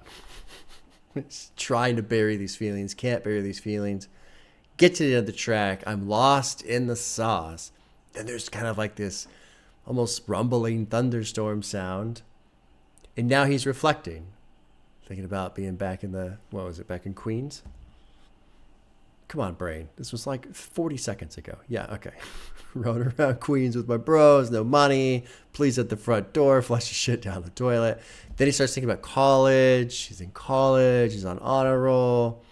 He's trying to bury these feelings, can't bury these feelings. Get to the end of the track. I'm lost in the sauce. Then there's kind of like this almost rumbling thunderstorm sound. And now he's reflecting. Thinking about being back in back in Queens? Come on, brain. This was like 40 seconds ago. Yeah, okay. Rolling around Queens with my bros, no money. Please at the front door, flush your shit down the toilet. Then he starts thinking about college. He's in college. He's on honor roll.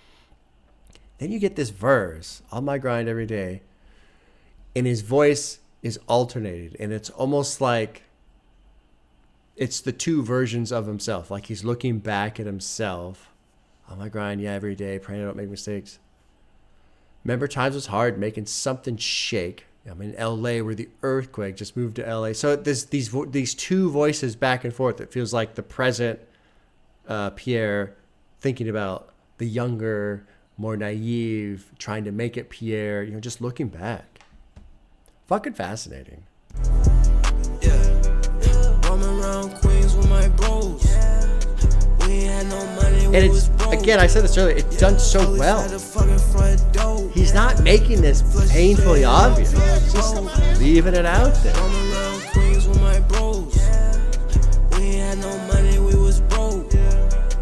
Then you get this verse, on my grind every day. And his voice is alternated. And it's almost like it's the two versions of himself. Like he's looking back at himself. On my grind, yeah, every day, praying I don't make mistakes. Remember times was hard, making something shake. I'm in LA where the earthquake just moved to LA. So there's these two voices back and forth. It feels like the present Pierre thinking about the younger, more naive, trying to make it Pierre, just looking back. Fucking fascinating. Roaming around Queens with my bros. We ain't had no money. And it's, again, I said this earlier, it's done so well. He's not making this painfully obvious. He's just leaving it out there. Roaming around Queens with my bros. We ain't had no money, we was broke.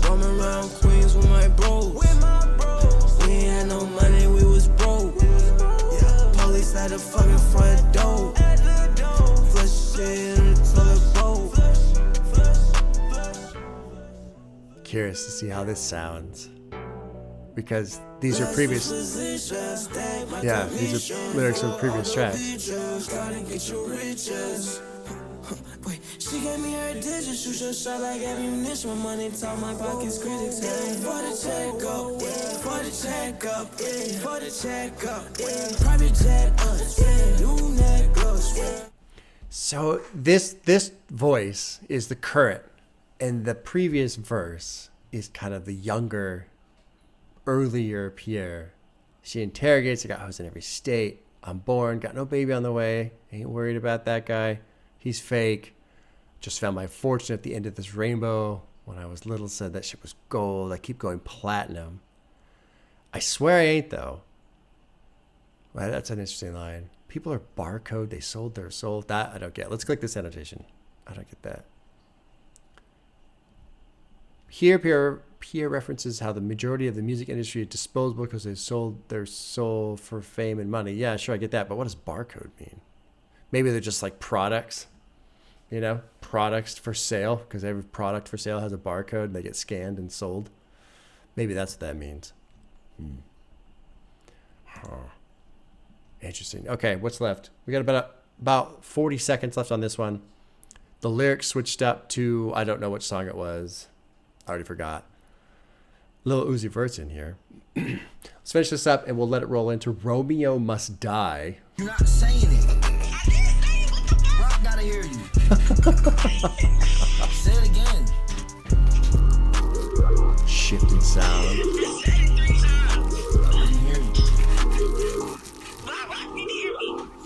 Roaming around Queens with my bros. We ain't had no money, we was broke. Police at the fucking front door. Flush shit in the toilet bowl. Curious to see how this sounds, because these are previous. Yeah, these are lyrics of previous tracks. Wait, she gave me her digits, shoot your shot like ammunition. My money talk, my pockets critics. For the checkup, for the checkup, for the checkup, private jet, new necklace. So this voice is the current, and the previous verse is kind of the younger, earlier Pierre. She interrogates, I got hoes in every state. I'm born, got no baby on the way. Ain't worried about that guy. He's fake. Just found my fortune at the end of this rainbow. When I was little, said that shit was gold. I keep going platinum. I swear I ain't, though. Well, that's an interesting line. People are barcode. They sold their soul. That I don't get. Let's click this annotation. I don't get that. Here, Pierre references how the majority of the music industry is disposable because they sold their soul for fame and money. Yeah, sure, I get that. But what does barcode mean? Maybe they're just like products, products for sale, because every product for sale has a barcode and they get scanned and sold. Maybe that's what that means. Interesting. Okay, what's left? We got about 40 seconds left on this one. The lyrics switched up to, I don't know which song it was. I already forgot. Lil Uzi Vert's in here. Let's finish this up and we'll let it roll into Romeo Must Die. You're not saying it. Rock gotta hear you. Say it again. Shifting sound. I didn't hear you.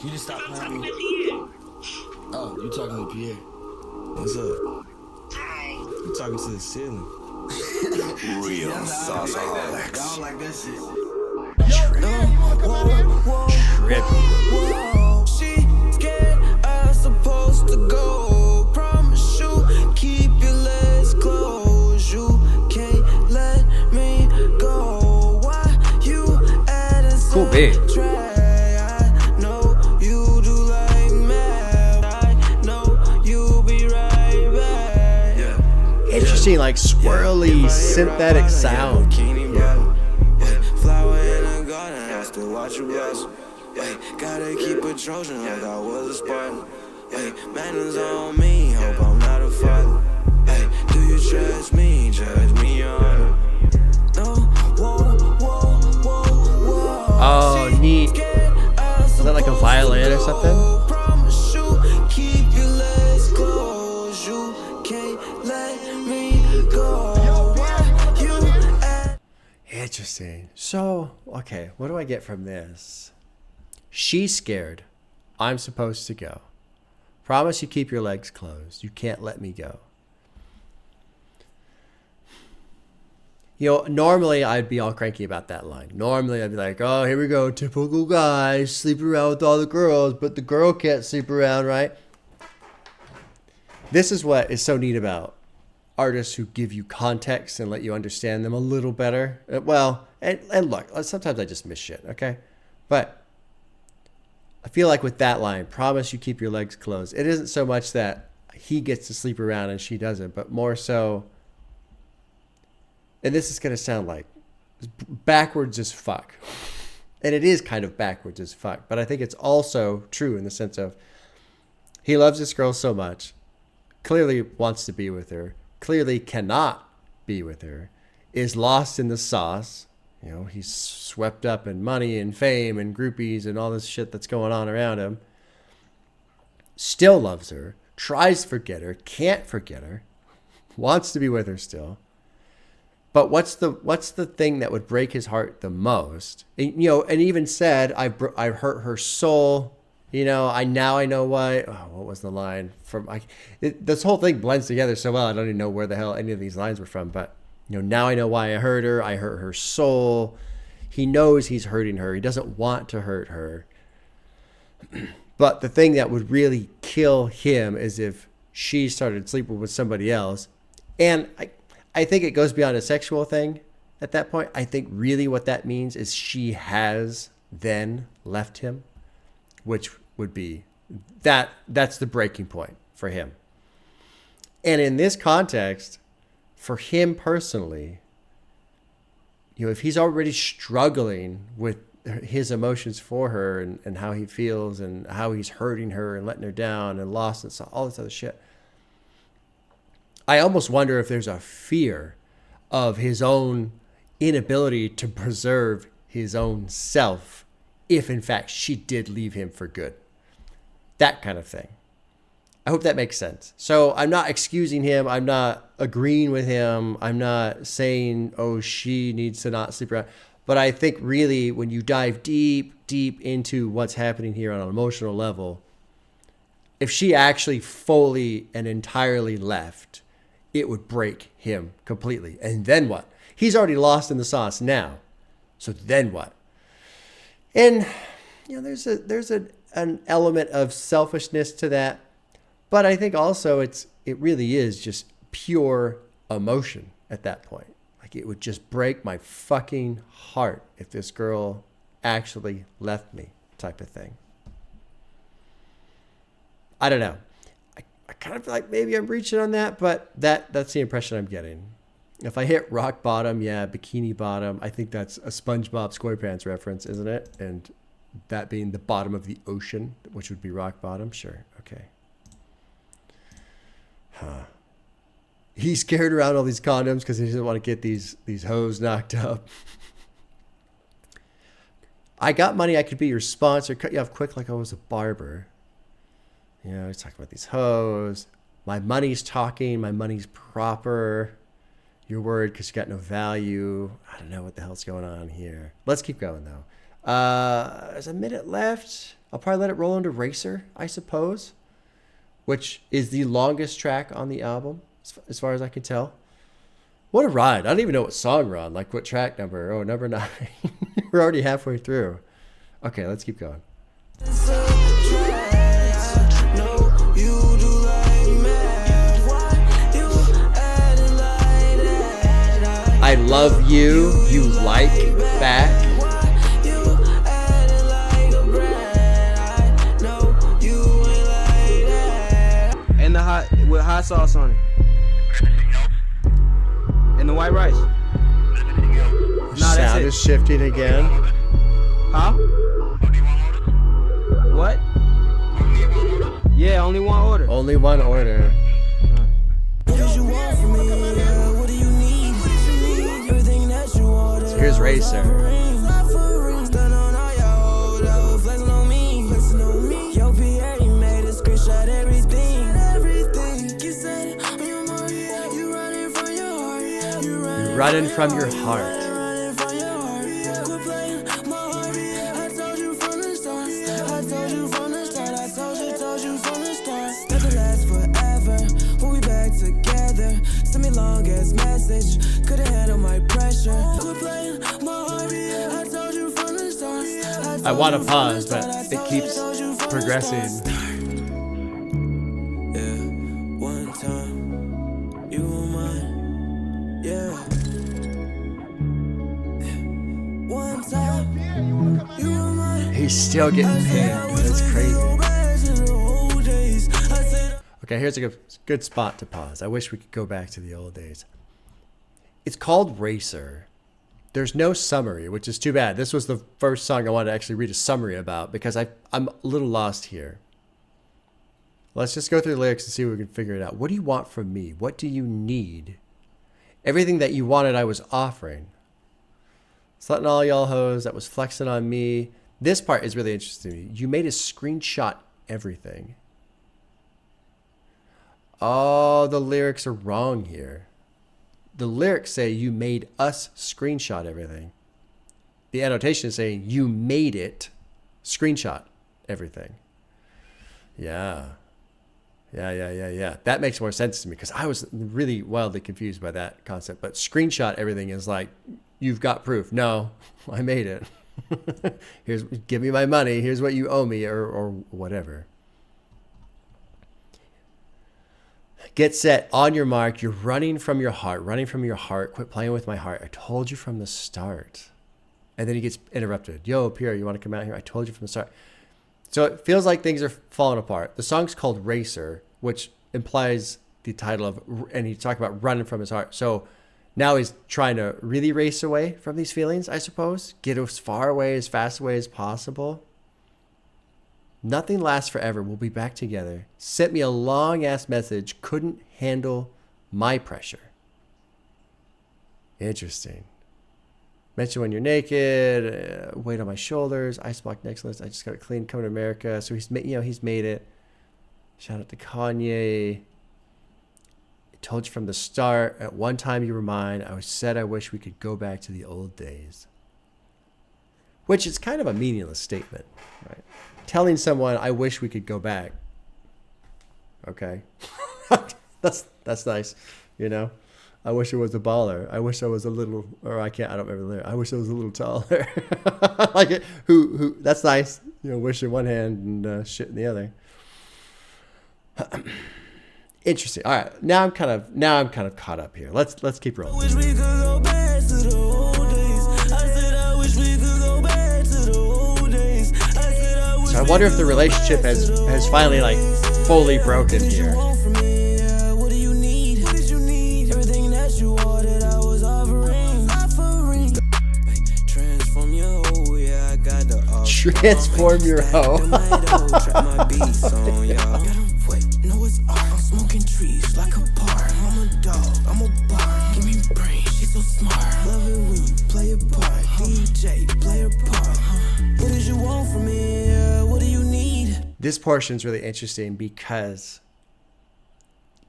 You just stop playing me. Oh, you talking to Pierre? What's up? You talking to the ceiling. Real sauceaholics. Y'all like that shit. Trippy. She scared, I supposed to go. Promise you, keep your legs closed. You can't let me go. Why you adding Cool beat. I know you do like mad. I know you be right back. Interesting, like swirly synthetic sound. Flower in a garden, I still watch you blossom. Gotta keep a Trojan like I was a Spartan. Manners on me, hope I'm not a father. Do you trust me? Judge me on it. No, whoa, whoa, whoa, whoa. Oh, neat. Is that like a violin or something? Promise you, keep your legs closed. You can't let me go. Interesting. So, okay, what do I get from this? She's scared. I'm supposed to go. Promise you keep your legs closed. You can't let me go. Normally I'd be all cranky about that line. Normally I'd be like, oh, here we go. Typical guy, sleeping around with all the girls, but the girl can't sleep around, right? This is what is so neat about artists who give you context and let you understand them a little better. Well, and look, sometimes I just miss shit, okay? But I feel like with that line, promise you keep your legs closed, it isn't so much that he gets to sleep around and she doesn't, but more so, and this is going to sound like backwards as fuck. And it is kind of backwards as fuck, but I think it's also true in the sense of he loves this girl so much, clearly wants to be with her, clearly cannot be with her, is lost in the sauce. You know, he's swept up in money and fame and groupies and all this shit that's going on around him. Still loves her, tries to forget her, can't forget her, wants to be with her still. But what's the thing that would break his heart the most? And, you know, and even said, I hurt her soul. You know, I know why. Oh, what was the line from? This whole thing blends together so well. I don't even know where the hell any of these lines were from. But, you know, now I know why I hurt her. I hurt her soul. He knows he's hurting her. He doesn't want to hurt her. But the thing that would really kill him is if she started sleeping with somebody else. And I think it goes beyond a sexual thing at that point. I think really what that means is she has then left him, which would be that's the breaking point for him. And in this context, for him personally, you know, if he's already struggling with his emotions for her and how he feels and how he's hurting her and letting her down and lost and all this other shit, I almost wonder if there's a fear of his own inability to preserve his own self if, in fact, she did leave him for good. That kind of thing. I hope that makes sense. So I'm not excusing him. I'm not agreeing with him. I'm not saying, oh, she needs to not sleep around. But I think really when you dive deep, deep into what's happening here on an emotional level, if she actually fully and entirely left, it would break him completely. And then what? He's already lost in the sauce now. So then what? And, you know, there's an element of selfishness to that. But I think also it really is just pure emotion at that point. Like, it would just break my fucking heart if this girl actually left me, type of thing. I don't know. I kind of feel like maybe I'm reaching on that, but that's the impression I'm getting. If I hit rock bottom, yeah, bikini bottom, I think that's a SpongeBob SquarePants reference, isn't it? And that being the bottom of the ocean, which would be rock bottom. Sure. Okay. Huh. He's carried around all these condoms because he doesn't want to get these hoes knocked up. I got money. I could be your sponsor. Cut you off quick like I was a barber. You know, he's talking about these hoes. My money's talking. My money's proper. You're worried because you got no value. I don't know what the hell's going on here. Let's keep going, though. There's a minute left. I'll probably let it roll into Racer, I suppose, which is the longest track on the album, as far as I can tell. What a ride. I don't even know what song we're on. Like, what track number? Oh, number 9. We're already halfway through. Okay, let's keep going. I love you, you like back. And the hot with hot sauce on it. And the white rice. Sound is shifting again. Huh? What? Yeah, only one order. Only one order. So here's Racer. You're running from your heart. Long ass message, couldn't handle my pressure. I want to pause, but it keeps progressing. Yeah, one time, you were mine. He's still getting paid. That's crazy. Okay, here's a good spot to pause. I wish we could go back to the old days. It's called Racer. There's no summary, which is too bad. This was the first song I wanted to actually read a summary about because I'm a little lost here. Let's just go through the lyrics and see if we can figure it out. What do you want from me? What do you need? Everything that you wanted, I was offering. Slutting all y'all hoes, that was flexing on me. This part is really interesting to me. You made us screenshot everything. Oh, the lyrics are wrong here. The lyrics say you made us screenshot everything. The annotation is saying you made it screenshot everything. Yeah. That makes more sense to me because I was really wildly confused by that concept. But screenshot everything is like, you've got proof. No, I made it. Give me my money. Here's what you owe me or whatever. Get set, on your mark. You're running from your heart. Quit playing with my heart. I told you from the start. And then he gets interrupted. Yo, Pierre, you want to come out here? I told you from the start. So it feels like things are falling apart. The song's called Racer, which implies the title of, and he's talking about running from his heart. So now he's trying to really race away from these feelings, I suppose. Get as far away, as fast away as possible. Nothing lasts forever. We'll be back together. Sent me a long-ass message. Couldn't handle my pressure. Interesting. Mention when you're naked. Weight on my shoulders. Ice block necklace. I just got it clean. Coming to America. So he's made it. Shout out to Kanye. I told you from the start. At one time you were mine. I said I wish we could go back to the old days. Which is kind of a meaningless statement, right? Telling someone, I wish we could go back. Okay. that's nice. You know, I wish I was a baller. I wish I was a little, or I don't remember the lyric. I wish I was a little taller. Like it. Who, that's nice. You know, wish in one hand and shit in the other. Interesting. All right. Now I'm kind of caught up here. Let's keep rolling. Wish we could go back to the old days. I said I wish we could go back to the old days. I said I wish. So I wonder if the relationship has finally like fully broken here. What do you need? What did you need? Everything that you wanted, I was offering. Transform your hoe, yeah, I got the offer. Transform your hoe. My beats on y'all. No, it's art. I'm smoking trees like a park. I'm a dog. I'm a bar. Give me brain. She's so smart. Love it when you play a part. DJ, play a part. What did you want from me? What do you need? This portion is really interesting because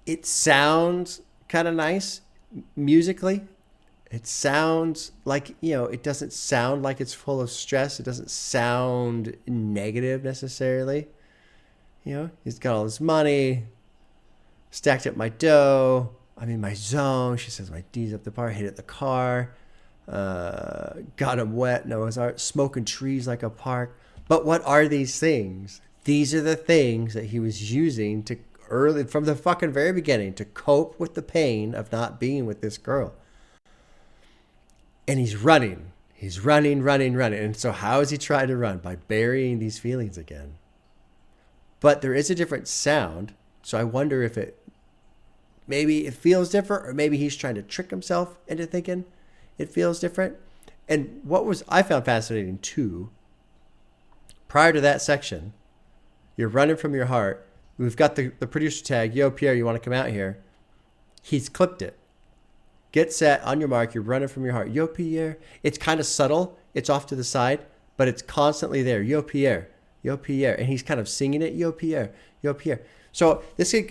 it sounds kind of nice musically. It sounds like, you know, it doesn't sound like it's full of stress. It doesn't sound negative necessarily. You know, he's got all his money, stacked up my dough. I'm in my zone. She says my D's up the bar, hit at the car. Got him wet. Noah's Ark, smoking trees like a park. But what are these things? These are the things that he was using to early from the fucking very beginning to cope with the pain of not being with this girl. And he's running. He's running. And so how is he trying to run? By burying these feelings again. But there is a different sound. So I wonder if maybe it feels different, or maybe he's trying to trick himself into thinking it feels different. And I found fascinating too, prior to that section, you're running from your heart. We've got the producer tag, yo, Pierre, you want to come out here? He's clipped it. Get set, on your mark, you're running from your heart. Yo, Pierre. It's kind of subtle. It's off to the side, but it's constantly there. Yo, Pierre. Yo, Pierre. And he's kind of singing it. Yo, Pierre. Yo, Pierre. So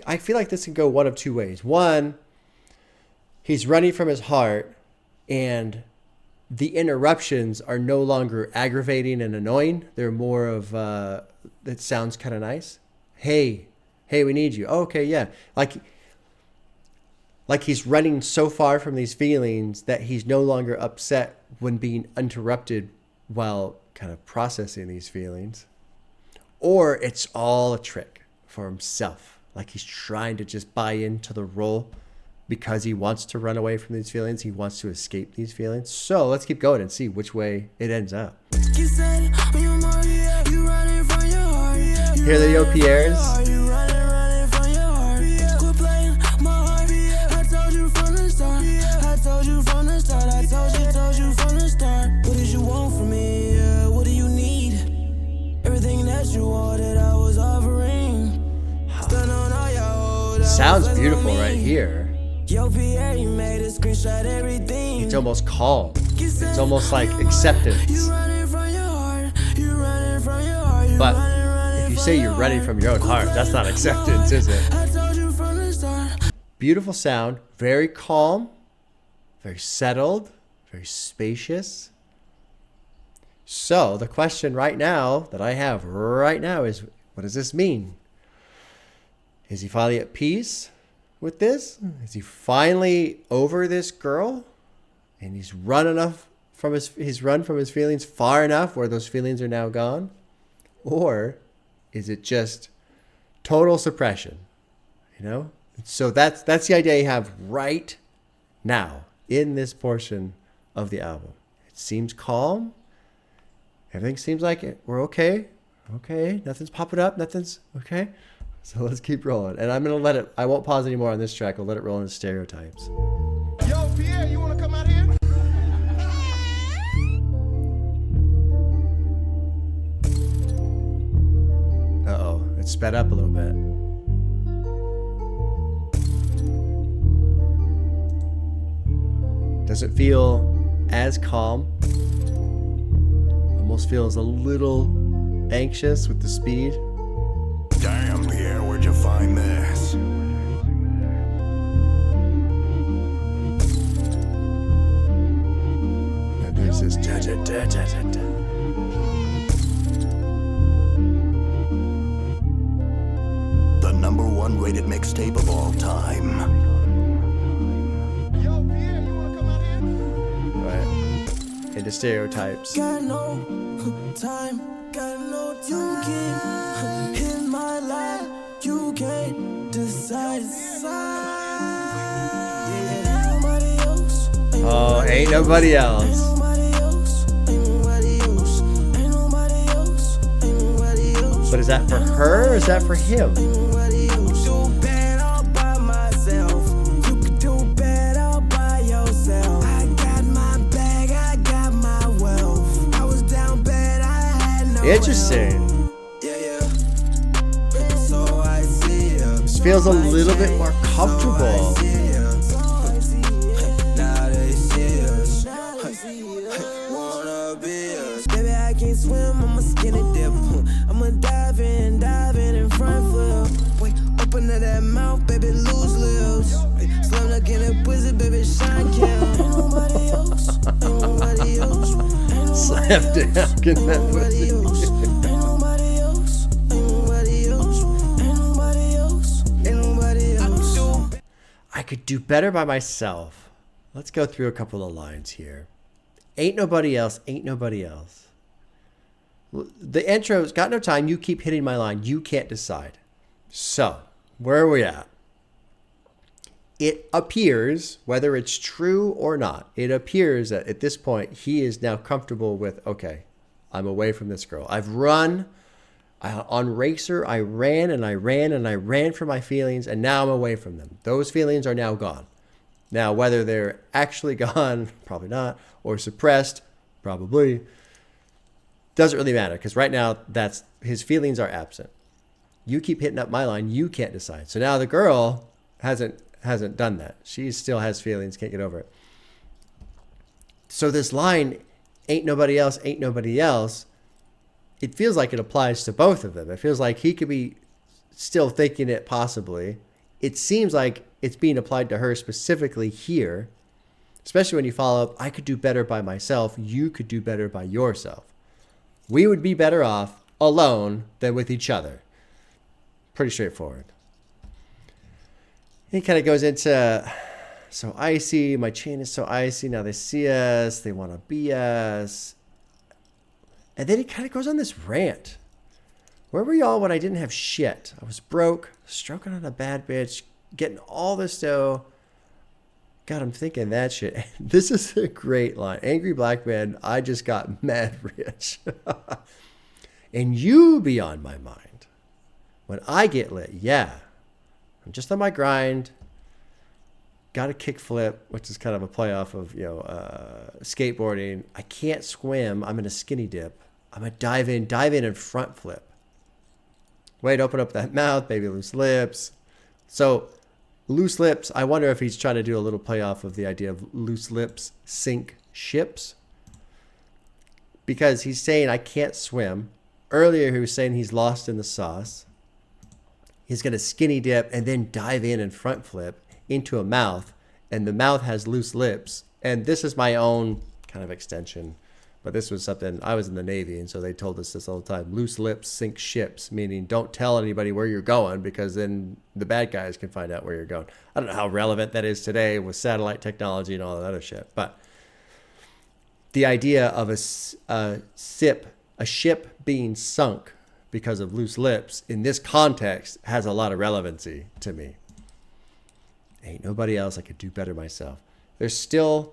I feel like this could go one of two ways. One, he's running from his heart and the interruptions are no longer aggravating and annoying. They're more of, it sounds kind of nice. Hey, we need you. Oh, okay, yeah. Like he's running so far from these feelings that he's no longer upset when being interrupted while kind of processing these feelings. Or it's all a trick for himself. Like he's trying to just buy into the role because he wants to run away from these feelings. He wants to escape these feelings. So let's keep going and see which way it ends up. Hear the Yo Pierres? What did you want from me? What do you need? Everything that you wanted, I was offering. Sounds beautiful right here. Yo, Pierre, you made a screenshot everything. It's almost calm. It's almost like acceptance. But if you say you're running from your own heart, that's not acceptance, is it? Beautiful sound, very calm, very settled, very spacious. So the question right now that I have right now is, what does this mean? Is he finally at peace with this? Is he finally over this girl? And he's run enough from he's run from his feelings far enough where those feelings are now gone? Or is it just total suppression? You know? So that's the idea you have right now in this portion of the album. It seems calm. Everything seems like it. We're okay. Okay. Nothing's popping up. Nothing's okay. So let's keep rolling. And I'm going to let it, I won't pause anymore on this track. I'll let it roll into Stereotypes. Yo, Pierre, you want to come out here? Uh-oh. It sped up a little bit. Doesn't feel as calm. Almost feels a little anxious with the speed. Damn, Pierre, where'd you find this? And there's this da-da-da-da-da-da. The #1 rated mixtape of all time. Yo, Pierre, you want to come out here? Right. Into Stereotypes. Got no time, got no you can't in my life, you can't decide. Yeah, nobody else. Oh, ain't nobody else. Nobody else. Ain't nobody else. Ain't nobody else. Ain't nobody else. But is that for her or is that for him? Nobody else. Do bad all by myself. You can do bad all by yourself. I got my bag, I got my wealth. I was down bad, I had no Interesting. Yeah. So I see ya. This feels a little bit more comfortable. Now they see us. Wanna be us. Baby, I can't swim, I'm a skinny dip. I'ma dive in front flip. Wait, open up that mouth, baby, lose lips. Slam like in a pussy, baby, shine cam. Ain't nobody else. Ain't nobody else. Slam down, get that pussy. Ain't nobody else. Ain't nobody else. Ain't nobody else. Ain't nobody else. I could do better by myself. Let's go through a couple of lines here. Ain't nobody else, ain't nobody else. The intro's got no time. You keep hitting my line. You can't decide. So, where are we at? It appears, whether it's true or not, it appears that at this point, he is now comfortable with, okay, I'm away from this girl. I've run. On Racer, I ran and I ran and I ran for my feelings, and now I'm away from them. Those feelings are now gone. Now, whether they're actually gone, probably not, or suppressed, probably, doesn't really matter, because right now, that's his feelings are absent. You keep hitting up my line, you can't decide. So now the girl hasn't done that. She still has feelings, can't get over it. So this line, ain't nobody else, it feels like it applies to both of them. It feels like he could be still thinking it possibly. It seems like it's being applied to her specifically here, especially when you follow up, I could do better by myself. You could do better by yourself. We would be better off alone than with each other. Pretty straightforward. He kind of goes into, so icy, my chain is so icy. Now they see us. They want to be us. And then he kind of goes on this rant. Where were y'all when I didn't have shit? I was broke, stroking on a bad bitch, getting all this dough. God, I'm thinking that shit. This is a great line. Angry black man, I just got mad rich. And you be on my mind. When I get lit, yeah. I'm just on my grind. Got a kickflip, which is kind of a play off of, skateboarding. I can't swim. I'm in a skinny dip. I'm going to dive in and front flip. Wait, open up that mouth, baby loose lips. So loose lips, I wonder if he's trying to do a little play off of the idea of loose lips sink ships. Because he's saying, I can't swim. Earlier, he was saying he's lost in the sauce. He's going to skinny dip and then dive in and front flip into a mouth. And the mouth has loose lips. And this is my own kind of extension. But this was something, I was in the Navy, and so they told us this all the time. Loose lips sink ships, meaning don't tell anybody where you're going because then the bad guys can find out where you're going. I don't know how relevant that is today with satellite technology and all that other shit. But the idea of a ship being sunk because of loose lips in this context has a lot of relevancy to me. Ain't nobody else. I could do better myself. There's still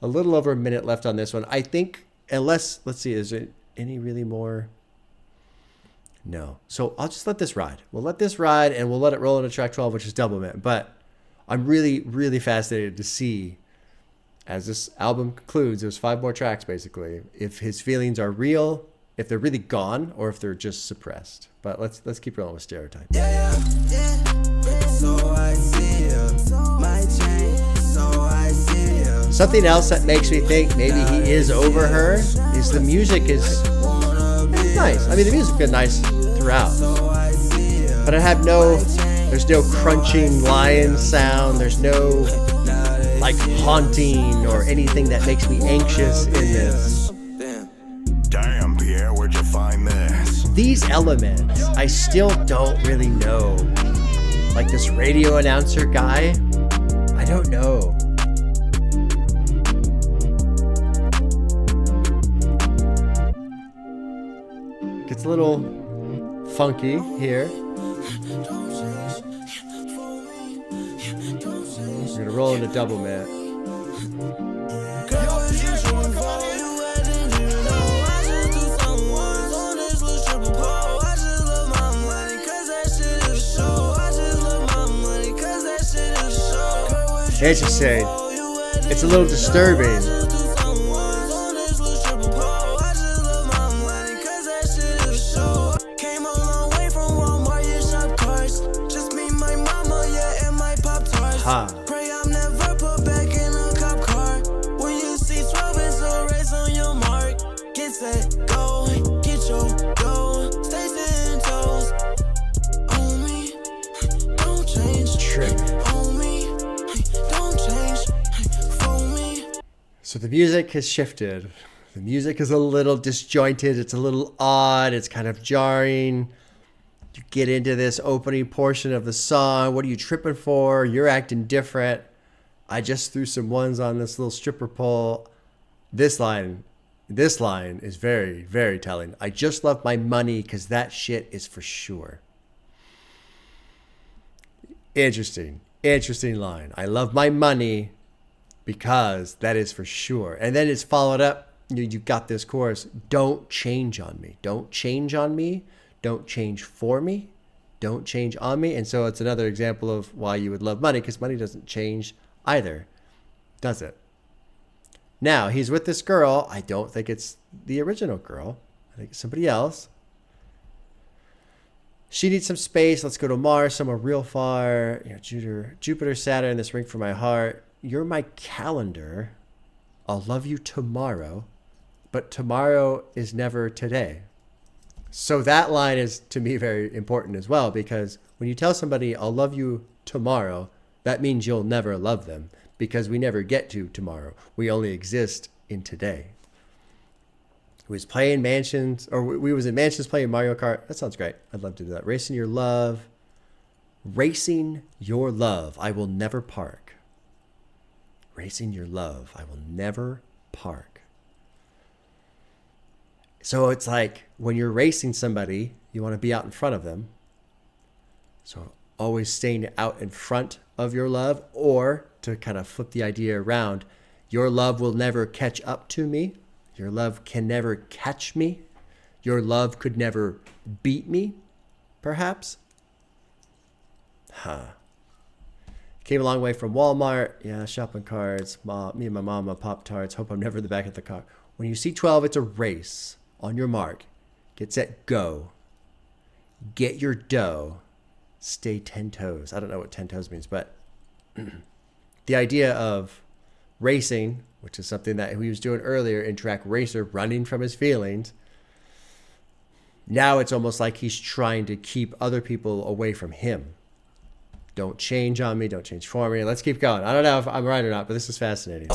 a little over a minute left on this one. I think, unless, let's see, is there any really more? No. So I'll just let this ride. We'll let this ride and we'll let it roll into track 12, which is Doublemint. But I'm really, really fascinated to see, as this album concludes, there's 5 more tracks basically, if his feelings are real, if they're really gone, or if they're just suppressed. But let's keep rolling with Stereotypes. Yeah. So I see you. My chain. So I see you. Something else that makes me think maybe he is over her is the music is nice. I mean, the music's been nice throughout. But there's no crunching lion sound. There's no like haunting or anything that makes me anxious in this. Damn, Pierre, where'd you find this? These elements, I still don't really know. Like this radio announcer guy, I don't know. Gets a little funky here. We're gonna roll into Doublemint. Interesting. It's a little disturbing. Pray I'm never put back in a cop car. When you see 12 it's a race on your mark. Get set, go, get your go. Stay 10 toes. On me, don't change. On me, don't change. For me. So the music has shifted. The music is a little disjointed. It's a little odd. It's kind of jarring. You get into this opening portion of the song. What are you tripping for? You're acting different. I just threw some ones on this little stripper pole. This line is very, very telling. I just love my money because that shit is for sure. Interesting line. I love my money because that is for sure. And then it's followed up. You got this chorus. Don't change on me. Don't change on me. Don't change for me. Don't change on me. And so it's another example of why you would love money, because money doesn't change either, does it? Now, he's with this girl. I don't think it's the original girl. I think it's somebody else. She needs some space. Let's go to Mars, somewhere real far. Jupiter, Saturn, this ring for my heart. You're my calendar. I'll love you tomorrow. But tomorrow is never today. So that line is, to me, very important as well, because when you tell somebody, I'll love you tomorrow, that means you'll never love them, because we never get to tomorrow. We only exist in today. We was playing mansions, or we was in mansions playing Mario Kart. That sounds great. I'd love to do that. Racing your love. Racing your love. I will never park. Racing your love. I will never park. So it's like when you're racing somebody, you want to be out in front of them. So always staying out in front of your love, or to kind of flip the idea around. Your love will never catch up to me. Your love can never catch me. Your love could never beat me, perhaps. Came a long way from Walmart. Yeah, shopping carts. Me and my mama, Pop-Tarts. Hope I'm never in the back of the car. When you see 12, it's a race. On your mark. Get set, go. Get your dough. Stay 10 toes. I don't know what 10 toes means, but the idea of racing, which is something that he was doing earlier in track Racer, running from his feelings. Now it's almost like he's trying to keep other people away from him. Don't change on me. Don't change for me. Let's keep going. I don't know if I'm right or not, but this is fascinating.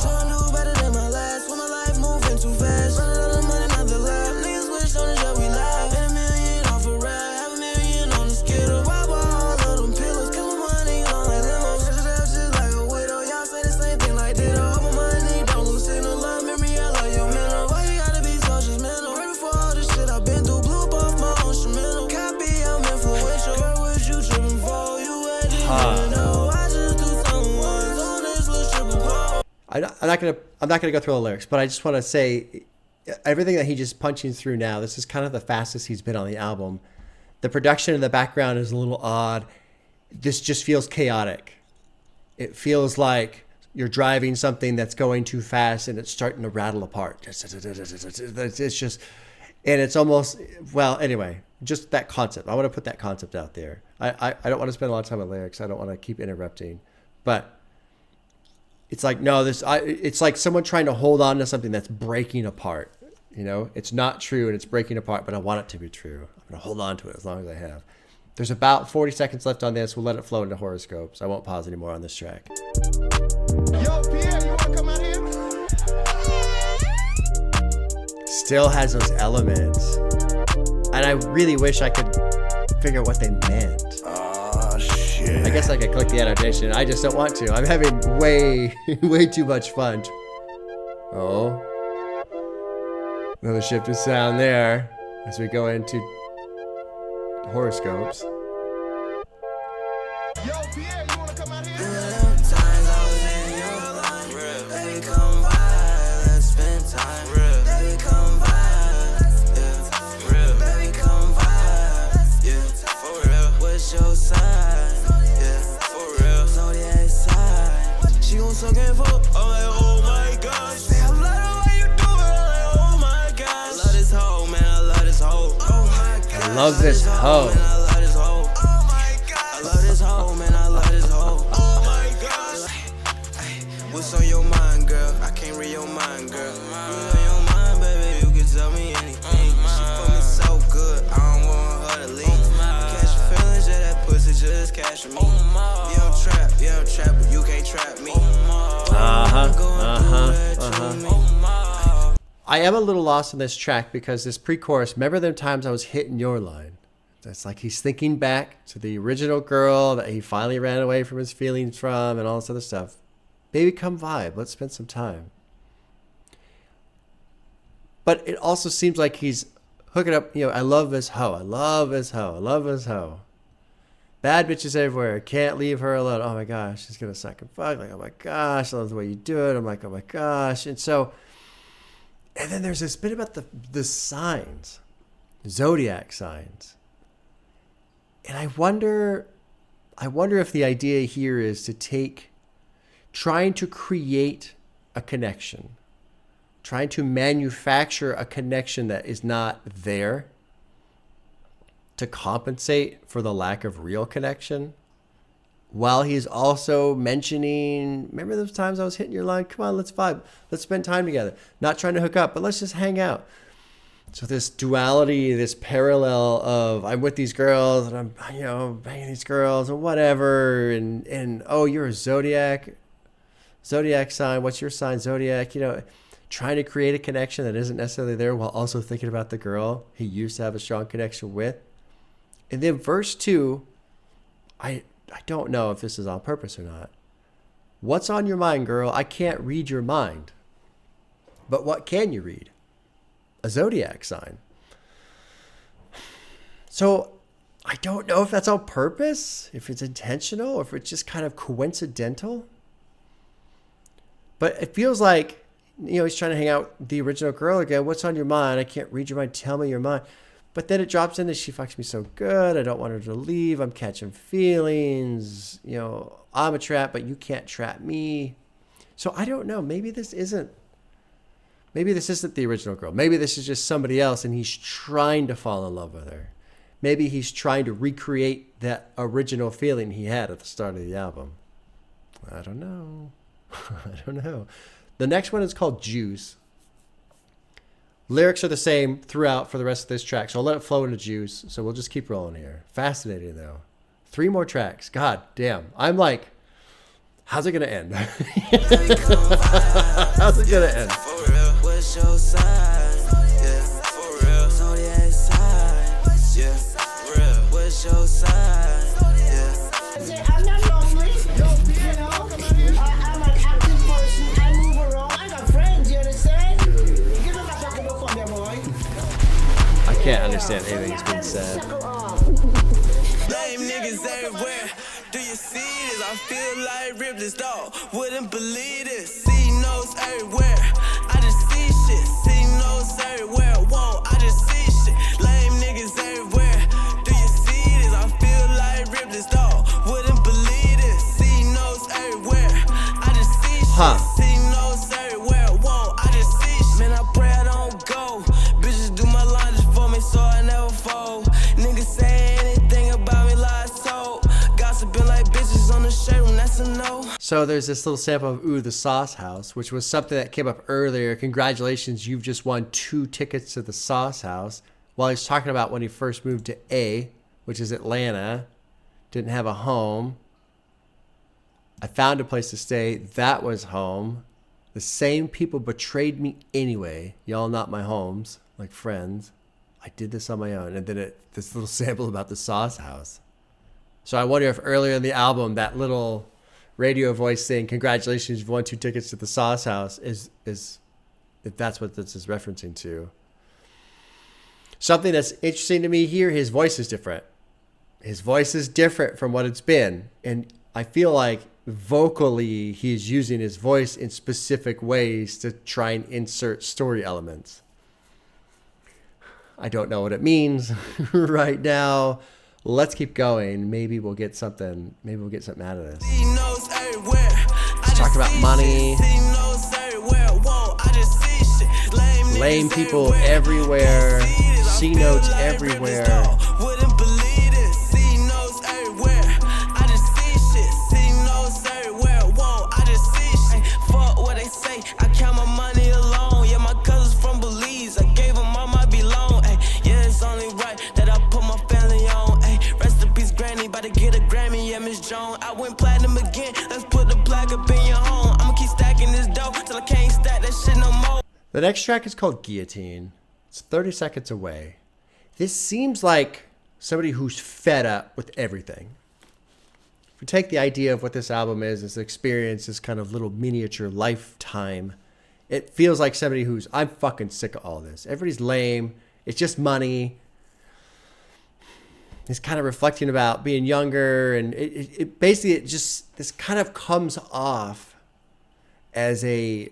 I'm not gonna go through all the lyrics, but I just want to say everything that he just punching through now. This is kind of the fastest he's been on the album. The production in the background is a little odd. This just feels chaotic. It feels like you're driving something that's going too fast and it's starting to rattle apart. It's just, and it's almost, well, anyway, just that concept. I want to put that concept out there. I don't want to spend a lot of time on lyrics. I don't want to keep interrupting, but it's like, no, it's like someone trying to hold on to something that's breaking apart. You know, it's not true and it's breaking apart, but I want it to be true. I'm going to hold on to it as long as I have. There's about 40 seconds left on this. We'll let it flow into horoscopes. I won't pause anymore on this track. Yo, Pierre, you want to come out here? Still has those elements. And I really wish I could figure out what they meant. Oh, shit. I guess I could click the annotation. I just don't want to. I'm having way too much fun. Oh. Another shift of sound there as we go into horoscopes. Yo, Pierre, you want to come out here? I love this hoe. What's on your mind, girl? I can't read your mind, girl. What's on your mind, baby? You can tell me anything. She fuck me so good, I don't want her to leave. Catch your feelings, yeah, that pussy just catch me. Yeah, I'm trap, but you can't trap me. I am a little lost in this track because this pre-chorus, remember them times I was hitting your line? That's like he's thinking back to the original girl that he finally ran away from his feelings from and all this other stuff. Baby, come vibe. Let's spend some time. But it also seems like he's hooking up, you know, I love this hoe. I love this hoe. I love this hoe. Bad bitches everywhere. Can't leave her alone. Oh my gosh, she's going to suck and fuck. Like, oh my gosh, I love the way you do it. I'm like, oh my gosh. And so, and then there's this bit about the signs, zodiac signs. And I wonder if the idea here is to trying to create a connection, trying to manufacture a connection that is not there to compensate for the lack of real connection, while he's also mentioning, remember those times I was hitting your line? Come on, let's vibe. Let's spend time together. Not trying to hook up, but let's just hang out. So this duality, this parallel of I'm with these girls and I'm, you know, banging these girls or whatever. And oh, you're a zodiac sign. What's your sign? Zodiac, you know, trying to create a connection that isn't necessarily there while also thinking about the girl he used to have a strong connection with. And then verse 2, I don't know if this is on purpose or not. What's on your mind, girl? I can't read your mind. But what can you read? A zodiac sign. So I don't know if that's on purpose, if it's intentional, or if it's just kind of coincidental. But it feels like, he's trying to hang out with the original girl again. What's on your mind? I can't read your mind. Tell me your mind. But then it drops into, she fucks me so good. I don't want her to leave. I'm catching feelings. I'm a trap, but you can't trap me. So I don't know. Maybe this isn't the original girl. Maybe this is just somebody else and he's trying to fall in love with her. Maybe he's trying to recreate that original feeling he had at the start of the album. I don't know. The next one is called Juice. Lyrics are the same throughout for the rest of this track, so I'll let it flow into Juice. So we'll just keep rolling here. Fascinating, though. 3 more tracks. God damn. I'm like, how's it going to end? How's it going to end? What's your sign? Yeah, for real. Zodiac sign. Yeah, for real. What's your sign? Yeah. I'm not lonely. I'm an active person. I move around. I got friends, you understand? Give them a fucking look on there, boy. I can't understand anything that's been said. Lame niggas everywhere. Do you see this? I feel like Ripley's dog. Wouldn't believe this. See notes everywhere. I just see shit. See notes everywhere. Whoa, I just see shit. Lame niggas everywhere. Do you see this? I feel like Ripley's dog. Wouldn't believe this. See notes everywhere. I just see shit. See notes everywhere. Whoa, I just see shit. Man, I pray I don't go. Bitches do my line just for me so I never fold. Niggas say anything about me lies told. Gossiping like bitches on the shade room, that's a no. So there's this little sample of Ooh, the Sauce House, which was something that came up earlier. Congratulations, you've just won 2 tickets to the Sauce House. While he's talking about when he first moved to A, which is Atlanta, didn't have a home. I found a place to stay. That was home. The same people betrayed me anyway. Y'all not my homes, like friends. I did this on my own. And then this little sample about the Sauce House. So I wonder if earlier in the album, that little radio voice saying, congratulations, you've won 2 tickets to the Sauce House, is if that's what this is referencing to. Something that's interesting to me here, his voice is different. His voice is different from what it's been. And I feel like vocally, he's using his voice in specific ways to try and insert story elements. I don't know what it means right now. Let's keep going. Maybe we'll get something. Maybe we'll get something out of this. Let's talk about money. Lame people everywhere. C notes everywhere. I went platinum again. Let's put the plaque up in your home. I'ma keep stacking this dough till I can't stack that shit no more. The next track is called Guillotine. It's 30 seconds away. This seems like somebody who's fed up with everything. If we take the idea of what this album is, this experience, this kind of little miniature lifetime, it feels like somebody who's, I'm fucking sick of all this. Everybody's lame. It's just money. It's kind of reflecting about being younger, and it basically this kind of comes off as a,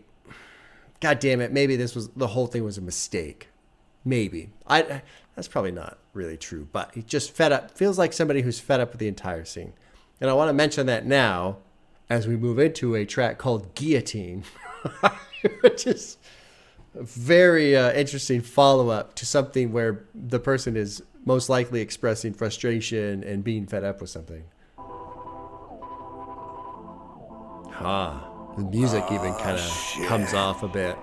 God damn it, maybe the whole thing was a mistake. Maybe. That's probably not really true, but he just fed up, feels like somebody who's fed up with the entire scene. And I want to mention that now as we move into a track called Guillotine, which is a very interesting follow-up to something where the person is most likely expressing frustration and being fed up with something. The music even kind of comes off a bit.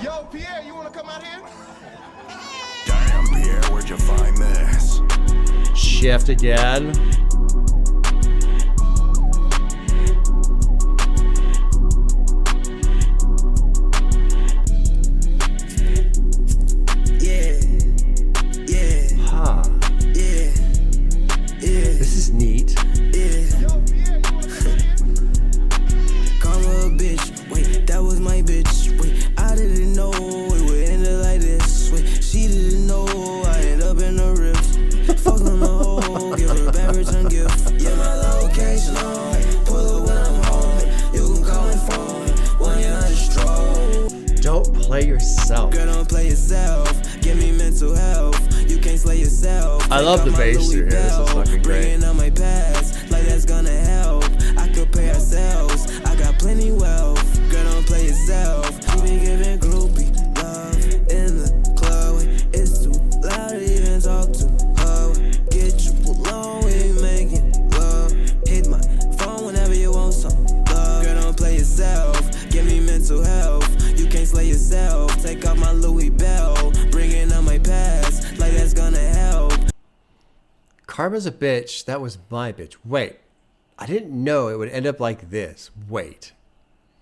Yo, Pierre, you want to come out here? Damn, Pierre, where'd you find this? Shift again. This is neat. Call her a bitch. Wait, that was my bitch. Wait, I didn't know it would end up like this. Wait, she didn't know I end up in the rips. Fuck on the hole, give her a bad return. I love the bass through here. This is fucking great. Bringing on my past, like that's gonna help. I could pay ourselves. I got plenty wealth. Girl, don't play yourself. You be giving groupie love in the club. It's too loud to even talk to her. Get you alone, we making love. Hit my phone whenever you want some love. Girl, don't play yourself. Give me mental health. You can't slay yourself. Take off my Louis Bell. Bringing on my past, like that's gonna help. Karma's a bitch. That was my bitch. Wait. I didn't know it would end up like this. Wait.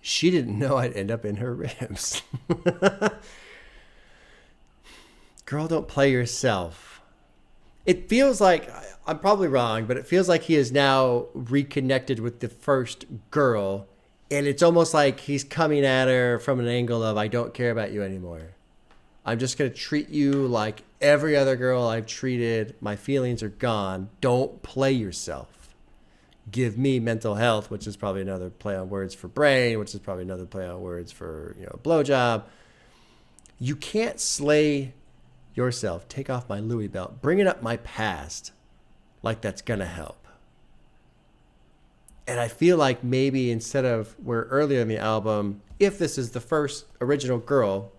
She didn't know I'd end up in her ribs. Girl, don't play yourself. It feels like, I'm probably wrong, but it feels like he is now reconnected with the first girl. And it's almost like he's coming at her from an angle of, I don't care about you anymore. I'm just going to treat you like every other girl I've treated. My feelings are gone. Don't play yourself. Give me mental health, which is probably another play on words for brain, which is probably another play on words for, blowjob. You can't slay yourself. Take off my Louis belt. Bringing up my past like that's going to help. And I feel like maybe instead of where earlier in the album, if this is the first original girl,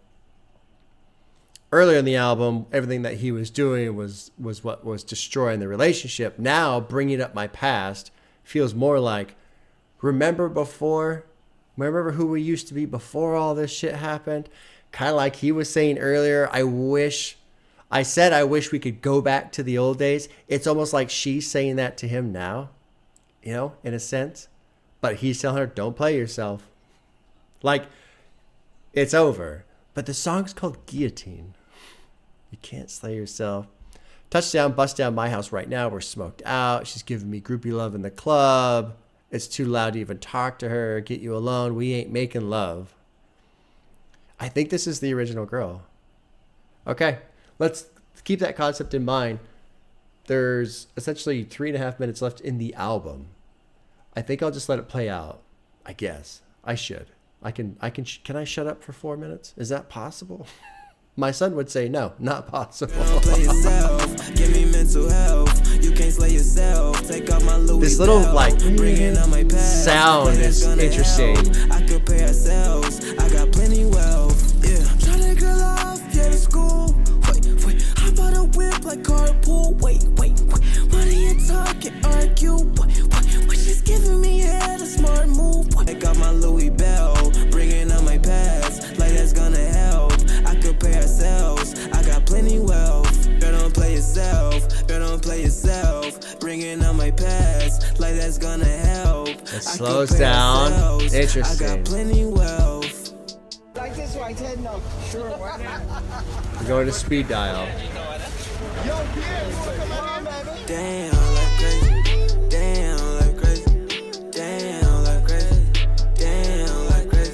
earlier in the album, everything that he was doing was what was destroying the relationship. Now, bringing up my past feels more like, remember who we used to be before all this shit happened? Kind of like he was saying earlier, I wish we could go back to the old days. It's almost like she's saying that to him now, in a sense. But he's telling her, don't play yourself. Like, it's over. But the song's called Guillotine. You can't slay yourself. Touchdown, bust down my house right now. We're smoked out. She's giving me groupie love in the club. It's too loud to even talk to her. Get you alone. We ain't making love. I think this is the original girl. Okay, let's keep that concept in mind. There's essentially 3.5 minutes left in the album. I think I'll just let it play out. I guess I should. Can I shut up for 4 minutes? Is that possible? My son would say no, not possible. Give me mental health. You can't slay yourself. Take off my Louis this little belt. sound is interesting. I could pay ourselves. I got plenty wealth. Yeah. Tryna get off, yeah, to school. Wait. How about a whip like carpool? Wait. Money and talk and argue. Wait. She's giving me head a smart move. I got my Louis Bell. Bringing on my past. Like that's gonna help. I could pay ourselves. I got plenty wealth. Girl, don't play yourself. Girl, don't play yourself. Bringing on my past. Like that's gonna help. It slows down. Interesting. I got plenty wealth. Like this right here, no. Sure, why not? We're going to speed dial. Yo, Pierre, you wanna come out here? Damn, like crazy. Damn, like crazy. Damn, like crazy. Damn, like crazy.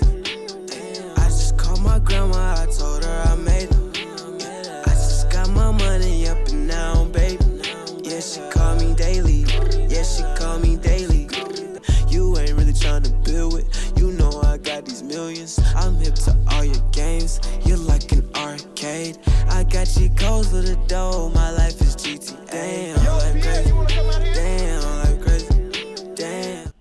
I just called my grandma. I told her I made it. I just got my money up and down, baby. Yeah, she call me daily. Yeah, she call me daily. You ain't really trying to build it. You know I got these millions. I'm hip to all your games. You're like an arcade. I got you codes for the dough. My life is GTA. Damn, like crazy. Damn, like crazy. Damn.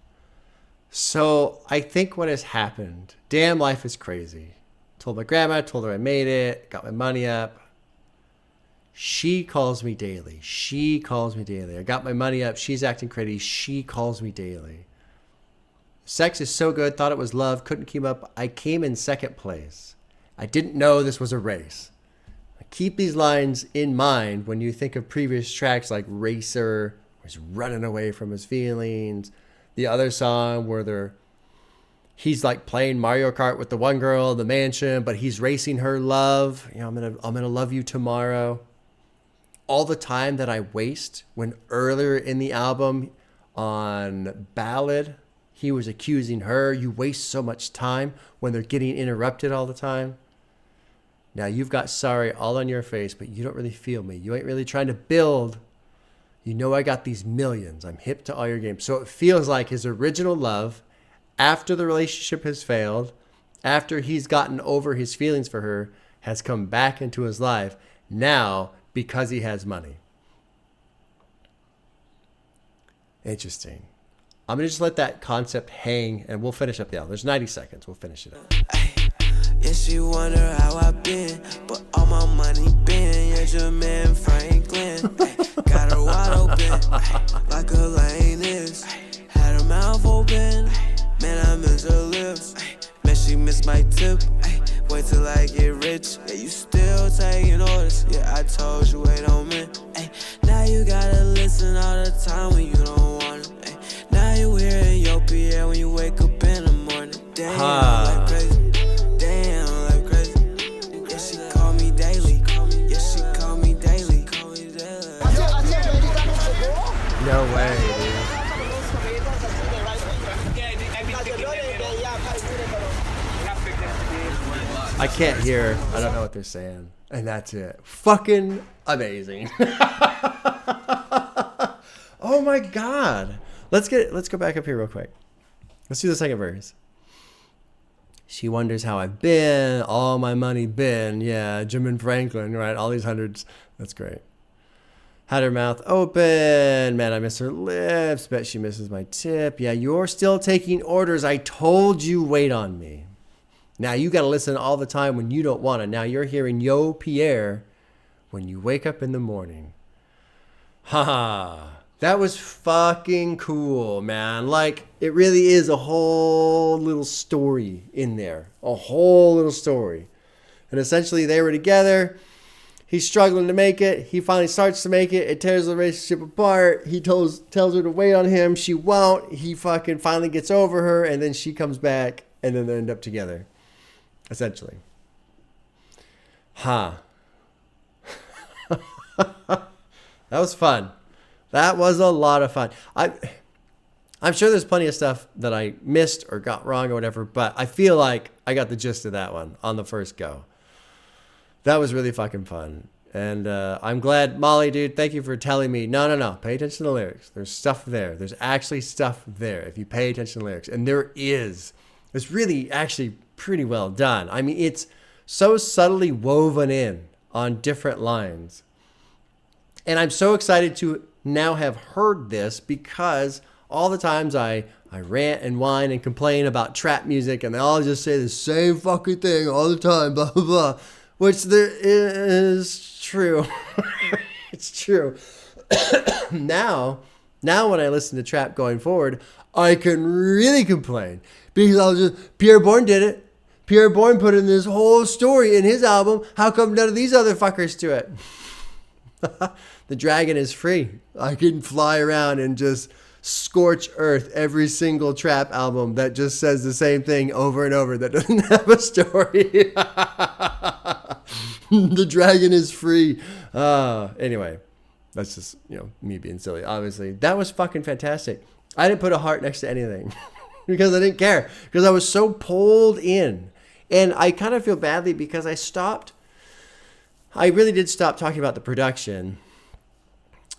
So I think what has happened, damn, life is crazy. Told my grandma, told her I made it, got my money up. She calls me daily. I got my money up. She's acting crazy. She calls me daily. Sex is so good. Thought it was love. Couldn't keep up. I came in second place. I didn't know this was a race. Keep these lines in mind when you think of previous tracks like Racer, where he's running away from his feelings. The other song where he's like playing Mario Kart with the one girl in the mansion, but he's racing her love. I'm gonna love you tomorrow. All the time that I waste when earlier in the album on Ballad, he was accusing her. You waste so much time when they're getting interrupted all the time. Now you've got sorry all on your face, but you don't really feel me. You ain't really trying to build. You know I got these millions. I'm hip to all your games. So it feels like his original love, after the relationship has failed, after he's gotten over his feelings for her, has come back into his life now because he has money. Interesting. I'm going to just let that concept hang, and we'll finish up the album. There's 90 seconds. We'll finish it up. Yeah, she wonder how I been, but all my money been. Yeah, Jermaine Franklin. Got her wide open, like a lane is. Had her mouth open, man, I miss her lips. Man, she missed my tip. Wait till I get rich. Yeah, you still taking orders. Yeah, I told you, wait on me. Now you gotta listen all the time when you don't want it. Now you hearing your PA when you wake up in the morning. Damn, like crazy. Damn, like crazy. Yeah, she call me daily. Yeah, she call me daily. No way, dude. I can't hear. I don't know what they're saying. And that's it. Fucking amazing. Oh my God. Let's go back up here real quick. Let's do the second verse. She wonders how I've been. All my money been. Yeah, Jermaine Franklin, right? All these hundreds. That's great. Had her mouth open. Man, I miss her lips. Bet she misses my tip. Yeah, you're still taking orders. I told you, wait on me. Now you got to listen all the time when you don't want to. Now you're hearing Yo Pierre when you wake up in the morning. Haha. That was fucking cool, man. Like, it really is a whole little story in there. A whole little story. And essentially they were together. He's struggling to make it. He finally starts to make it. It tears the relationship apart. He tells her to wait on him. She won't. He fucking finally gets over her. And then she comes back. And then they end up together. Essentially. Huh. That was fun. That was a lot of fun. I'm sure there's plenty of stuff that I missed or got wrong or whatever, but I feel like I got the gist of that one on the first go. That was really fucking fun. And I'm glad, Molly, dude, thank you for telling me, no, pay attention to the lyrics. There's stuff there. There's actually stuff there if you pay attention to the lyrics. And there is. It's really actually pretty well done. I mean, it's so subtly woven in on different lines. And I'm so excited to now have heard this because all the times I rant and whine and complain about trap music and they all just say the same fucking thing all the time, blah, blah, blah, which there is true. It's true. Now when I listen to trap going forward, I can really complain because Pierre Bourne did it. Pierre Bourne put in this whole story in his album. How come none of these other fuckers do it? The dragon is free. I can fly around and just scorch earth every single trap album that just says the same thing over and over that doesn't have a story. The dragon is free. Anyway, that's just, me being silly. Obviously, that was fucking fantastic. I didn't put a heart next to anything because I didn't care because I was so pulled in. And I kind of feel badly because I really did stop talking about the production.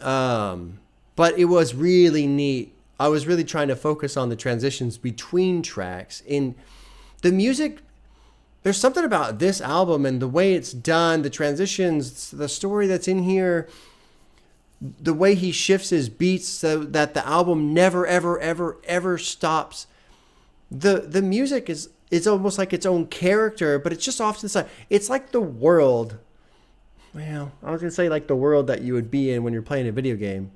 But it was really neat. I was really trying to focus on the transitions between tracks. In the music, there's something about this album and the way it's done, the transitions, the story that's in here, the way he shifts his beats so that the album never, ever, ever, ever stops. The music is almost like its own character, but it's just off to the side. It's like the world. Well, I was going to say like the world that you would be in when you're playing a video game.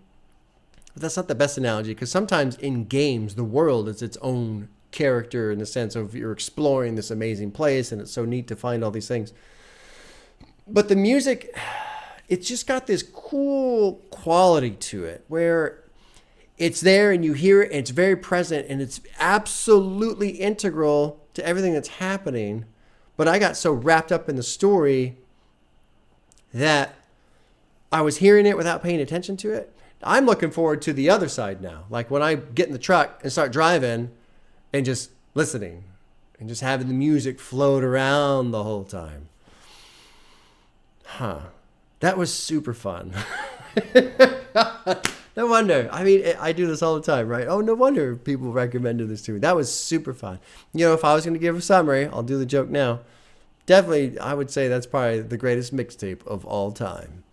But that's not the best analogy because sometimes in games, the world is its own character in the sense of you're exploring this amazing place and it's so neat to find all these things. But the music, it's just got this cool quality to it where it's there and you hear it and it's very present and it's absolutely integral to everything that's happening. But I got so wrapped up in the story that I was hearing it without paying attention to it. I'm looking forward to the other side now. Like when I get in the truck and start driving and just listening and just having the music float around the whole time. That was super fun. No wonder. I mean, I do this all the time, right? Oh, no wonder people recommended this to me. That was super fun. If I was going to give a summary, I'll do the joke now. Definitely, I would say that's probably the greatest mixtape of all time.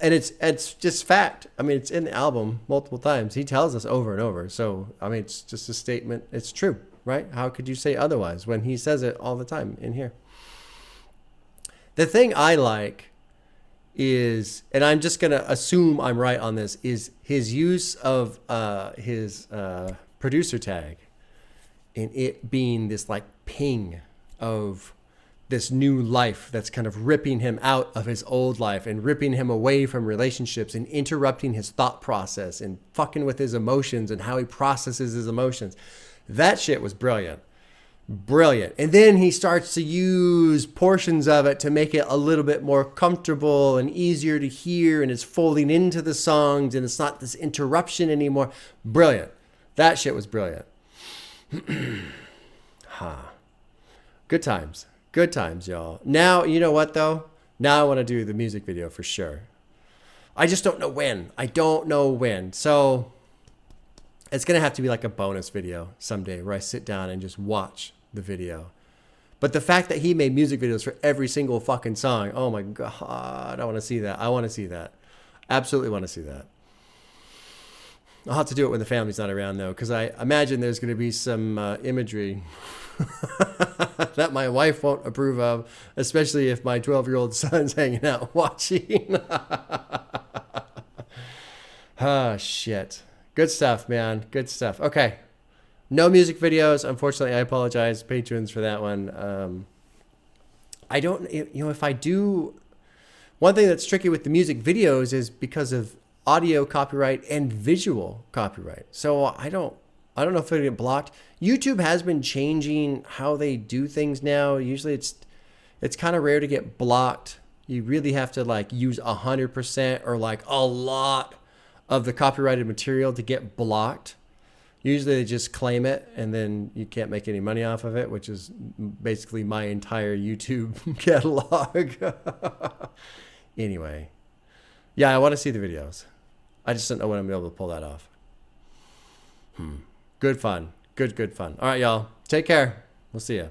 And it's just fact. I mean, it's in the album multiple times. He tells us over and over. So, I mean, it's just a statement. It's true, right? How could you say otherwise when he says it all the time in here? The thing I like is, and I'm just going to assume I'm right on this, is his use of his producer tag and it being this like ping of this new life that's kind of ripping him out of his old life and ripping him away from relationships and interrupting his thought process and fucking with his emotions and how he processes his emotions. That shit was brilliant. Brilliant. And then he starts to use portions of it to make it a little bit more comfortable and easier to hear, and it's folding into the songs and it's not this interruption anymore. Brilliant. That shit was brilliant. Good times. Good times, y'all. Now, you know what, though? Now I want to do the music video for sure. I just don't know when. I don't know when. So it's going to have to be like a bonus video someday where I sit down and just watch the video. But the fact that he made music videos for every single fucking song, oh my God, I want to see that. I want to see that. Absolutely want to see that. I'll have to do it when the family's not around, though, because I imagine there's going to be some imagery that my wife won't approve of, especially if my 12-year-old son's hanging out watching. Oh, shit. Good stuff, man. Good stuff. Okay. No music videos. Unfortunately, I apologize, patrons, for that one. I don't, if I do, one thing that's tricky with the music videos is because of audio copyright and visual copyright. So I don't know if it'll get blocked. YouTube has been changing how they do things now. Usually it's kind of rare to get blocked. You really have to like use 100% or like a lot of the copyrighted material to get blocked. Usually they just claim it and then you can't make any money off of it, which is basically my entire YouTube catalog. Anyway, yeah, I want to see the videos. I just don't know when I'm able to pull that off. Good fun. Good fun. All right, y'all. Take care. We'll see ya.